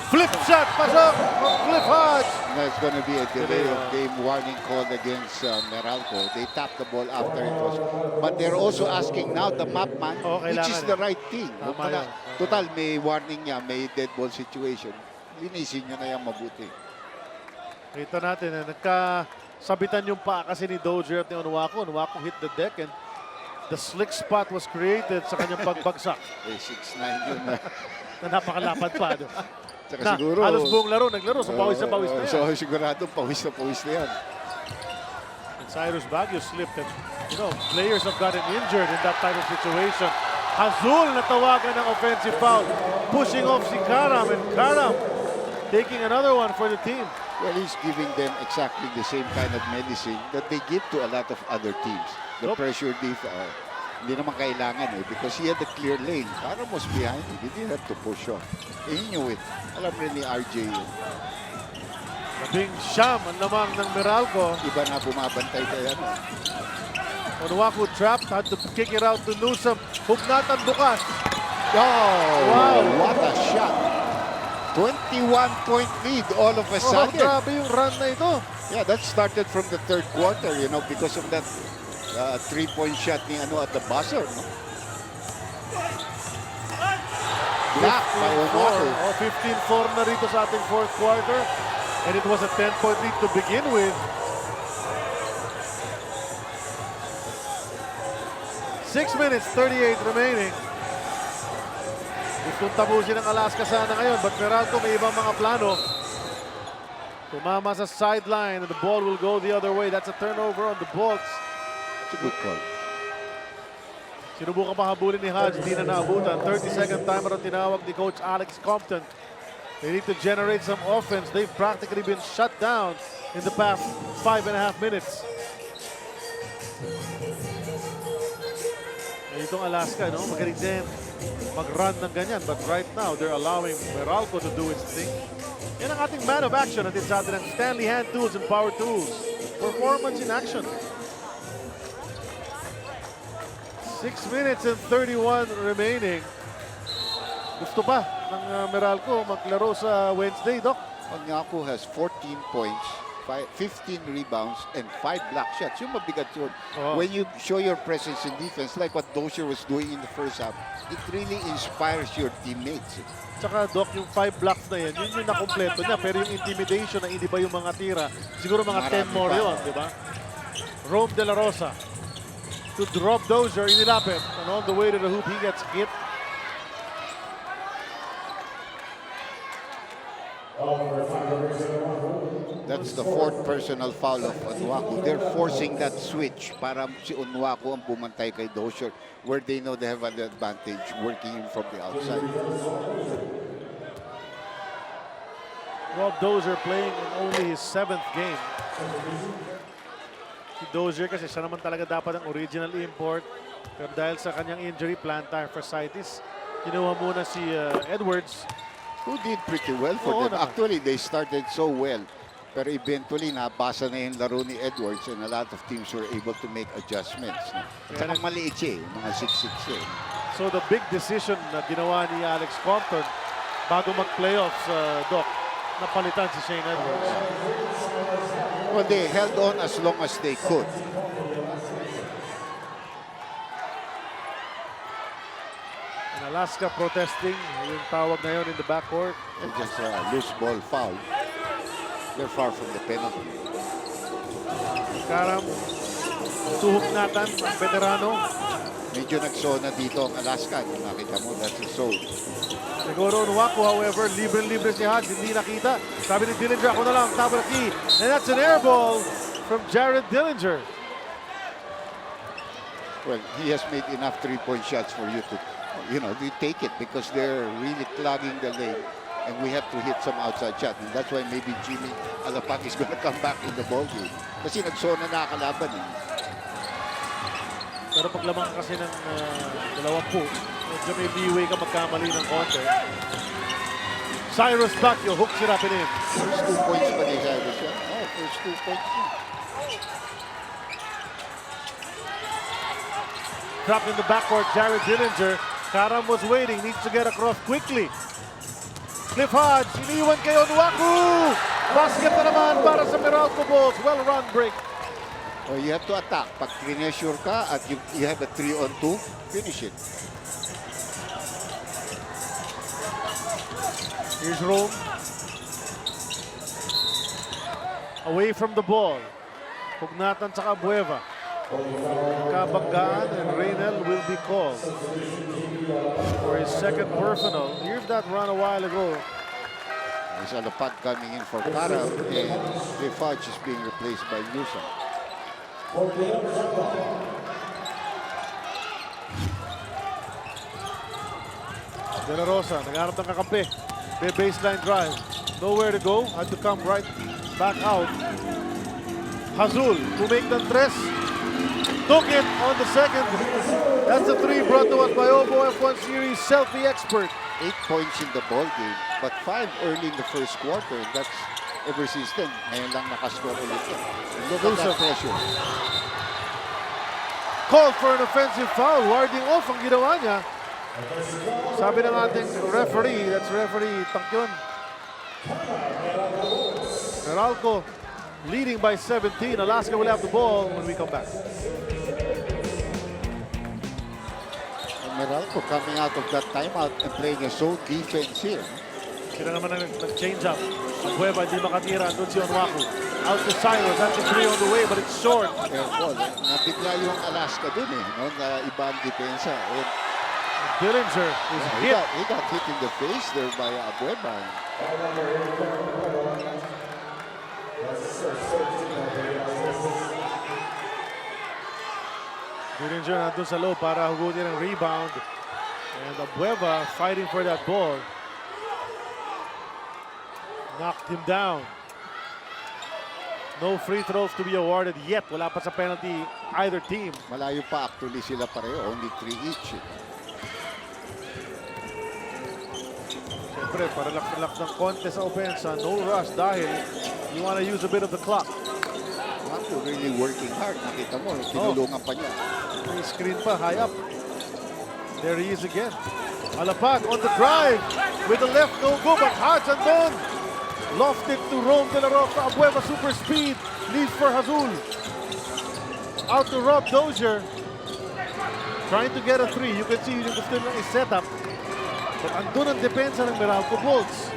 Flip shot, pasok from Cliff Hodge. There's going to be a delay of game warning called against Meralco. They tapped the ball after it was. But they're also asking now the map man, which is the right thing. Tama yan. Total, may warning niya, may dead ball situation. Linisin nyo na yan mabuti. Kita natin na nagkasabitan yung paa kasi ni Dozier at ni Onuaku. Onuaku hit the deck and the slick spot was created sa kanyang pagbagsak. 6'9 yun na. Na napakalapad pa. Saka Na, siguro, halos buong laro, naglaro. So pawis na pawis na yan. So sigurado, pawis na yan. And Cyrus Baguio slipped and, you know, players have gotten injured in that type of situation. Azul natawagan ng offensive foul. Pushing off si Karam, and Karam taking another one for the team. Well, he's giving them exactly the same kind of medicine that they give to a lot of other teams. The pressure defense. Hindi naman kailangan eh, because he had a clear lane. Karam was behind him. He didn't have to push off. He knew it. Alam rin ni RJ yun. Labing siyam ang lamang ng Meralco. Iba na bumabantay kaya no. Onuaku trapped, had to kick it out to Newsome. Hugnatan bukas. Oh, Wow. what a shot. 21-point lead all of a Oh, sudden. grabe yung run na ito. Yeah, that started from the third quarter, you know, because of that three-point shot ni at the buzzer, no? Block by Onuaku. Oh, 15-4 na rito sa ating fourth quarter. And it was a 10-point lead to begin with. 6 minutes, 38 remaining. Gustong tapusin ng Alaska sana ngayon, but Meralco may ibang mga plano. Tumama sa sideline and the ball will go the other way. That's a turnover on the Bolts. It's a good call. Sinubukan pa habulin ni Hodge, di na naabutan. 30-second timer ang tinawag ni Coach Alex Compton. They need to generate some offense. They've practically been shut down in the past 5.5 minutes. Itong Alaska, no? Magaling din mag-run ng ganyan. But right now, they're allowing Meralco to do its thing. Yan ang ating man of action natin sa atin ng Stanley Hand Tools and Power Tools. Performance in action. 6 minutes and 31 remaining. Gusto pa ng Meralco maglaro sa Wednesday, Doc? Onuaku has 14 points, 15 rebounds, and 5 block shots. Yung mabigat yun. When you show your presence in defense, like what Dozier was doing in the first half, it really inspires your teammates. Tsaka, Doc, yung 5 blocks na yan, yun yung nakompleto niya. Pero yung intimidation na hindi ba yung mga tira, siguro mga 10 more yun, di ba? Rome De La Rosa to drop Dozier, inilapit. And on the way to the hoop, he gets hit. That's the fourth personal foul of Onwaku. They're forcing that switch para si Onwaku ang bumantay kay Dozier where they know they have an advantage working in from the outside. Rob Dozier playing in only his 7th game. Si Dozier kasi siya naman talaga dapat ang original import. Pero dahil sa kanyang injury, plantar fasciitis, kinuha muna si Edwards. Who did pretty well for Oo them. naman. Actually, they started so well. Pero eventually, nabasa na yung laro ni Edwards and a lot of teams were able to make adjustments. No? At saka maliit siya eh, mga 6'6 eh. So the big decision na ginawa ni Alex Compton bago mag-playoffs, Doc, napalitan si Shane Edwards. Well, they held on as long as they could. And Alaska protesting, yung tawag na yun in the backcourt. And just a loose ball foul. They're far from the penalty. Karam, tuhok natan, ang veterano. Medyo nagsona dito ang Alaska. Kung nakita mo, that's a zone. Siguro Onwaku, however, libre-libre si Hodge, hindi nakita. Sabi ni Dillinger, ako na lang, top of the key. And that's an air ball from Jared Dillinger. Well, he has made enough three-point shots for you to, you know, you take it because they're really clogging the lane. And we have to hit some outside shot. And that's why maybe Jimmy Alapak is going to come back in the ball game. Kasi nagsona na kalaban eh. Pero pag lamang kasi ng 20, medyo may leeway ka magkamali ng konti. Cyrus Bacchio hooks it up and in. First 2 points pa ni Cyrus yan. Oh, first 2 points niya. Dropped in the backcourt, Jared Dillinger. Karam was waiting, needs to get across quickly. Cliff Hodge, iniwan kay Onwaku! Basket na naman para sa Meralco Bulls. Well-run break. Oh, you have to attack. Pag finisher ka at you have a 3-on-2, finish it. Here's Rome. Away from the ball. Pugnatan sa Bueva. Kabanggaan and Reynel will be called for his second personal. Here's that run a while ago. There's Alapak coming in for Karam and Rifaj is being replaced by Newsom. De La Rosa, nagharap ng kakampi. May baseline drive. Nowhere to go. Had to come right back out. Hazul to make the tres. Took it on the second. That's the three brought to us by Obo F1 Series selfie expert. 8 points in the ball game, but 5 early in the first quarter. That's ever since then. Ngayon lang nakascore ulit yan. Look at that pressure. Called for an offensive foul. Warding off ang ginawa niya. Sabi ng ating referee, that's referee Tangkyon. Meralco leading by 17. Alaska will have the ball when we come back. Meralco coming out of that timeout and playing a zone defense here. Sila naman ang nag-change up. Ang Bueva hindi makatira. Doon si Onwaku. Out to Cyrus. That's a three on the way, but it's short. Careful. Nabigla yung Alaska dun eh. No? Na iba ang depensa. And Dillinger is hit. he got hit in the face there by Bueva. Dillinger nandun sa low para hugutin ang rebound. And Bueva fighting for that ball. Knocked him down. No free throws to be awarded yet. Wala pa sa penalty either team. Malayo pa actually sila pareho. Only 3 each. Siyempre, para relax ng konti sa opensa. No rush dahil you want to use a bit of the clock. Waku really working hard. Nakita mo, tinulungan pa niya. May screen pa, high up. There he is again. Alapak on the drive. With the left, no go, but Hodge andun. Lofted to Rome De La Rosa. Abueva super speed. Leaves for Hazul. Out to Rob Dozier. Trying to get a three. You can see yung gusto nang i-set up. But andun ang depensa ng Meralco Bulls.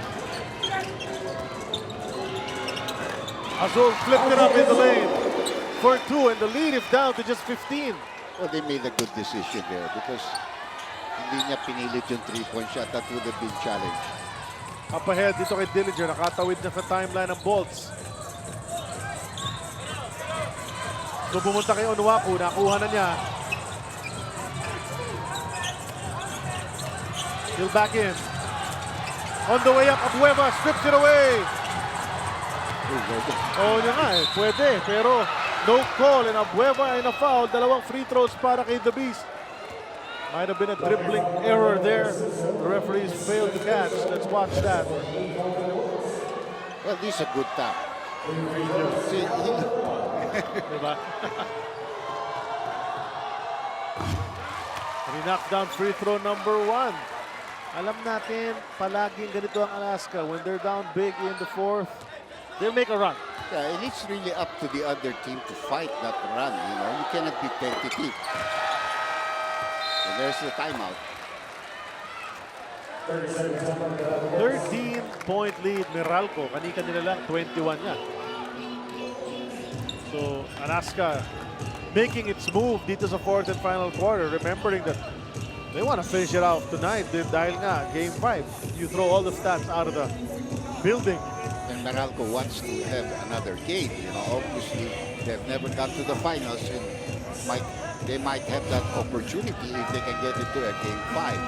Hazul flipped it up in the lane for 2, and the lead is down to just 15. Well, they made a good decision there because hindi niya pinilit yung 3-point shot. That would have been challenged. Up ahead dito kay Dillinger. Nakatawid na sa timeline ng Bolts. Nung pumunta kay Onuaku, nakuha na niya. Still back in. On the way up, Abueva strips it away. Oo niya nga eh, pwede. Pero no call and Abueva in a foul. Dalawang free throws para kay The Beast. Might have been a dribbling error there. The referees failed to catch. Let's watch that. Well, this is a good tap. See, Diba? Knocked down free throw number 1. Alam natin, palaging ganito ang Alaska. When they're down big in the fourth, they'll make a run. yeah, and it's really up to the other team to fight that run. You know, you cannot be tentative. And there's the timeout. 13-point lead, Meralco. Kani-kanila lang, 21 niya. So, Alaska making its move dito sa fourth and final quarter, remembering that they want to finish it off tonight dahil nga, game 5. You throw all the stats out of the building. And Meralco wants to have another game. You know, obviously they've never got to the finals, and they might have that opportunity if they can get into a game 5.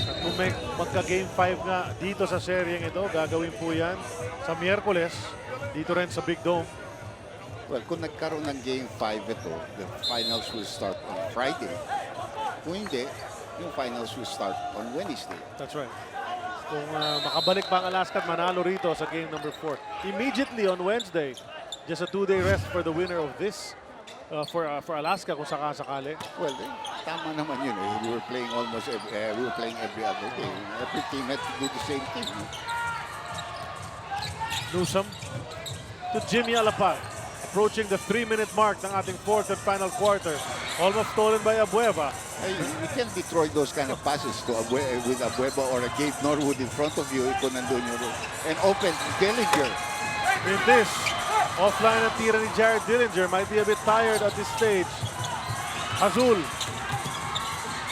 At kung may magka-game 5 nga dito sa seryeng ito, gagawin po yan sa Miyerkules, dito rin sa Big Dome. Well, kung nagkaroon ng game 5 ito, the finals will start on Friday. Kung hindi, yung finals will start on Wednesday. That's right. Kung makabalik pa ang Alaska at manalo rito sa game number 4. Immediately on Wednesday, just a 2-day rest for the winner of this, for Alaska kung sakasakali. Well, tama naman yun. We were playing almost we were playing every other day. Every team had to do the same thing. Newsome to Jimmy Alapag. Approaching the 3-minute mark ng ating fourth and final quarter. Almost stolen by Abueva. Hey, you can't destroy those kind of passes to with Abueva or a Gabe Norwood in front of you kung nandun yun. And open Dillinger. In this, offline ang tira ni Jared Dillinger. Might be a bit tired at this stage. Azul.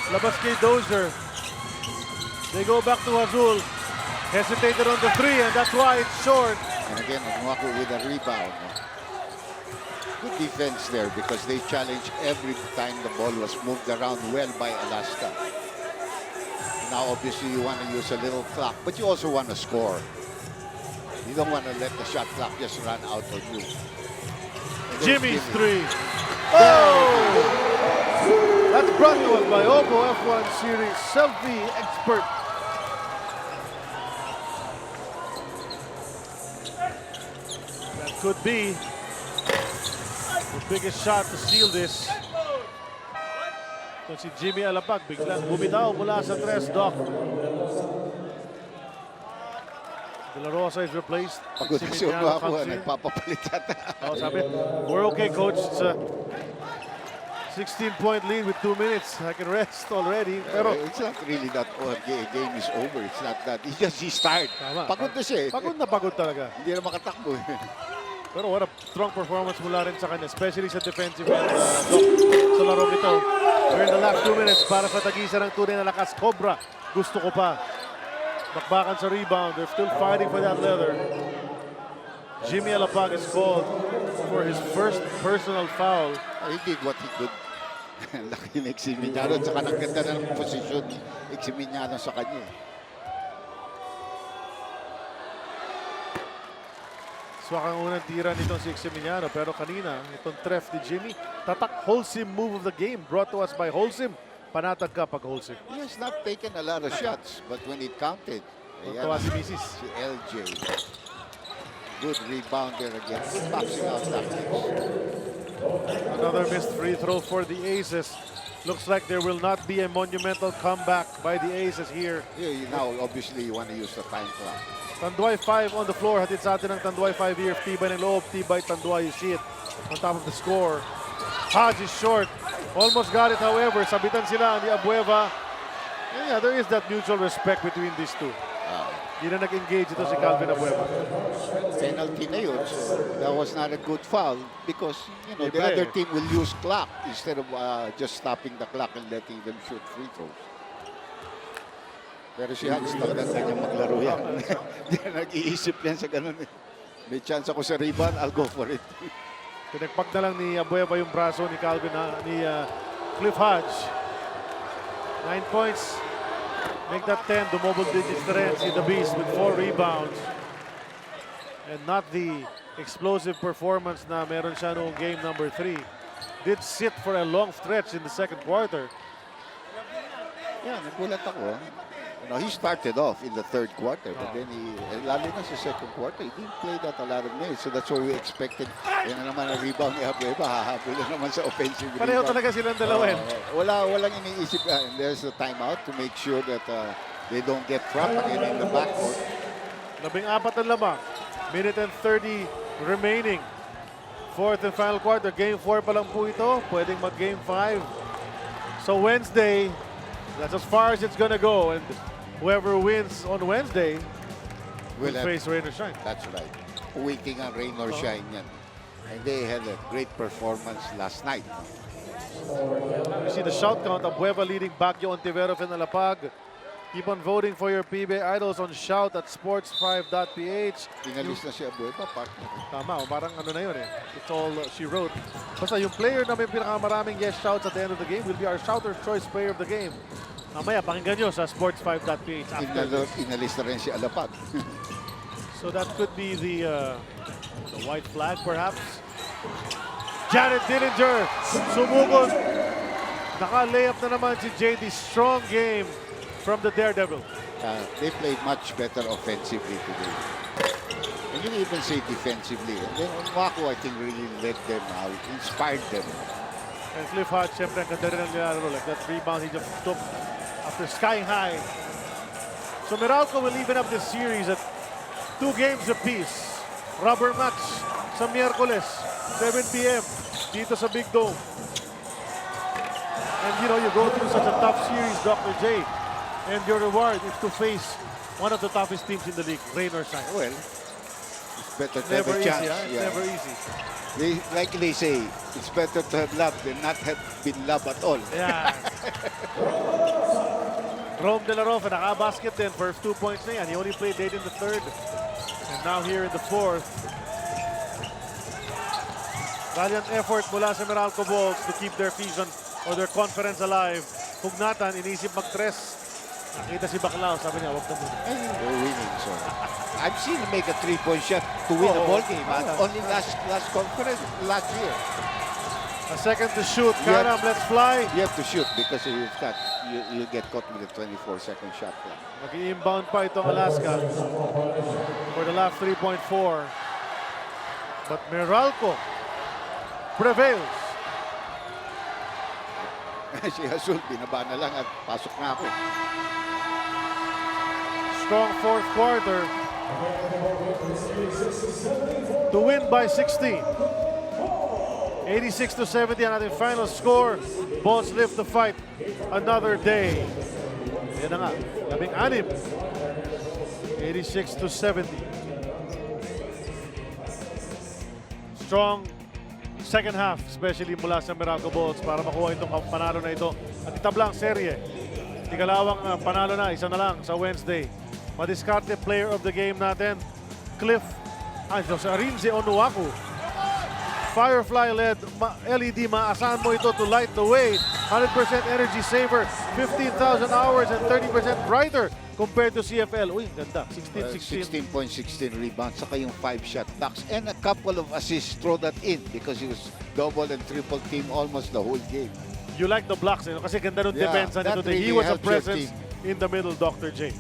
Labas kay Dozier. They go back to Azul. Hesitated on the 3 and that's why it's short. And again, Onuaku with a rebound. Good defense there because they challenged every time the ball was moved around well by Alaska. Now, obviously, you want to use a little clock, but you also want to score. You don't want to let the shot clock just run out on you. Jimmy's 3. Oh! That's brought to us by Oppo F1 Series selfie expert. That could be the biggest shot to seal this. Ito si Jimmy Alapag, biglang bumitaw mula sa 3, Doc. De La Rosa is replaced. Pagod na si Onuaku, nagpapapalit yata. Oh, sabi, we're okay, coach. It's a 16-point lead with 2 minutes. I can rest already. Pero It's not really that game is over. It's not that. He's tired. Tama. Pagod na siya eh. pagod talaga. Hindi na makatakbo eh. Pero what a strong performance mula rin sa kanya, especially sa defensive end sa larong ito. We're in the last 2 minutes para sa tagisan ng tunay na lakas. Cobra, gusto ko pa. Bakbakan sa rebound. They're still fighting for that leather. Jimmy Alapag is called for his first personal foul. He did what he could. Laki ni Eximignano. Saka nagkanda na ng posisyon ni Eximignano sa kanya. Swak ang unang tira nitong si Eximignano. Pero kanina, itong tref ni Jimmy, tatak Holcim move of the game brought to us by Holcim. Panatag ka pag Holcim. He has not taken a lot of shots, but when it counted, Tawa si Mrs. si LJ. Good rebound there again. Good boxing out tactics. Another missed free throw for the Aces. Looks like there will not be a monumental comeback by the Aces here. Now, obviously, you want to use the time clock. Tanduay 5 on the floor. Hatid sa atin ng Tanduay 5 here. Tibay ng loob. Tibay Tanduay. You see it on top of the score. Hodge is short. Almost got it, however. Sabitan sila ni Abueva. And yeah, there is that mutual respect between these two. Hindi na nag-engage ito si Calvin Abueva. Penalty na yun. So that was not a good foul because, you know, the Libre. other team will use clock instead of just stopping the clock and letting them shoot free throws. Pero si Hans, talagang kanya maglaro yan. Hindi na nag-iisip yan sa ganun. may chance ako sa rebound, I'll go for it. Pinagpag na lang ni Abueva yung braso ni Cliff Hodge. 9 points. Make that 10. Dumouble digits na rin si The Beast with 4 rebounds. And not the explosive performance na meron siya noong game number 3. Did sit for a long stretch in the second quarter. Yeah, nagulat ako. You know, he started off in the third quarter, but then lalo na sa second quarter, he didn't play that a lot of minutes. So that's what we expected. Yan na naman ang rebound ni Abueva, hahabol na naman sa offensive Pareho rebound. talaga silang dalawa. Walang iniisip. And there's a timeout to make sure that they don't get trapped again in the backcourt. 14 ang lamang. Minute and 30 remaining. Fourth and final quarter. Game 4 pa lang po ito. Pwedeng mag-game 5. So Wednesday, that's as far as it's gonna go. And whoever wins on Wednesday will face rain or shine. That's right. Waiting on rain or shine yan. And they had a great performance last night. You see the shout count. Abueva leading Baguio, Ontiveros, and Alapag. Keep on voting for your PBA idols on shout at sports5.ph. Pinalis na si Abueva, partner. Tama, parang ano na yun eh. It's all she wrote. Basta yung player na may pinakamaraming yes shouts at the end of the game will be our Shouter's Choice Player of the Game. Mamaya, pakinggan nyo sa sports5.ph. Inalis na rin si Alapag. So that could be the white flag perhaps. Janet Dillinger, sumugod. Naka-layup na naman si JD. Strong game from the Daredevil. They played much better offensively today. And you even say defensively. And then Onwako, I think, really led them out, inspired them. And Cliff Hodge, siyempre, ang ganda rin ang nilalaro. Like that rebound he just took after skying high. So Meralco will even up this series at 2 games apiece. Rubber match sa Miyerkules, 7 p.m. dito sa Big Dome. And you know, you go through such a tough series, Dr. J. And your reward is to face one of the toughest teams in the league, rain or shine. Well, it's better to Never have a easy, chance. huh? It's never easy. Like they say, it's better to have love than not have been loved at all. Yeah. Rome De La Rofa, naka-basket din. First 2 points na yan. He only played late in the third. And now here in the fourth. Valiant effort mula sa Meralco Bulls to keep their season or their conference alive. Hugnatan, inisip mag-tres. Nakita si Baclao, sabi niya, wag na muna. They're winning, so. I've seen him make a 3-point shot to win a ball game. Only last conference, last year. A second to shoot. Karam, let's fly. You have to shoot because if not, you'll get caught with a 24-second shot clock. Mag-i-inbound pa itong Alaska for the last 3.4. But Meralco prevails. Si Azul, binaba na lang at pasok na ako. Strong fourth quarter to win by 16. 86-70 ang ating final score. Bulls live to fight another day. Yan na nga, 16. 86-70. Strong second half, especially mula sa Meralco Bulls para makuha itong panalo na ito. At itablang serye. Ikalawang panalo na, isa na lang sa Wednesday. Madiskarte player of the game natin, Cliff, sa Rinze Onuaku. Firefly-led LED, maasahan mo ito to light the way. 100% energy saver, 15,000 hours and 30% brighter compared to CFL. Uy, ganda. 16-16. 16.16 rebounds, saka yung 5-shot blocks and a couple of assists. Throw that in because he was double and triple team almost the whole game. You like the blocks, kasi ganda nung Yeah, defense nito. that really He was a helps your presence team. in the middle, Dr. J.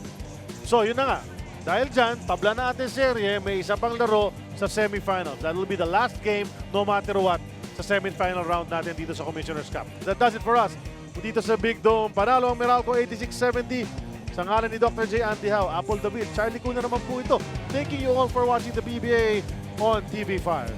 So, yun na nga. Dahil dyan, tabla na ating serye, may isa pang laro sa semifinals. That will be the last game, no matter what, sa semifinal round natin dito sa Commissioner's Cup. That does it for us. Dito sa Big Dome, panalo ang Meralco 86-70. Sa ngalan ni Dr. J. Andy Howe, Apple David, Charlie Cuna naman po ito. Thank you all for watching the PBA on TV5.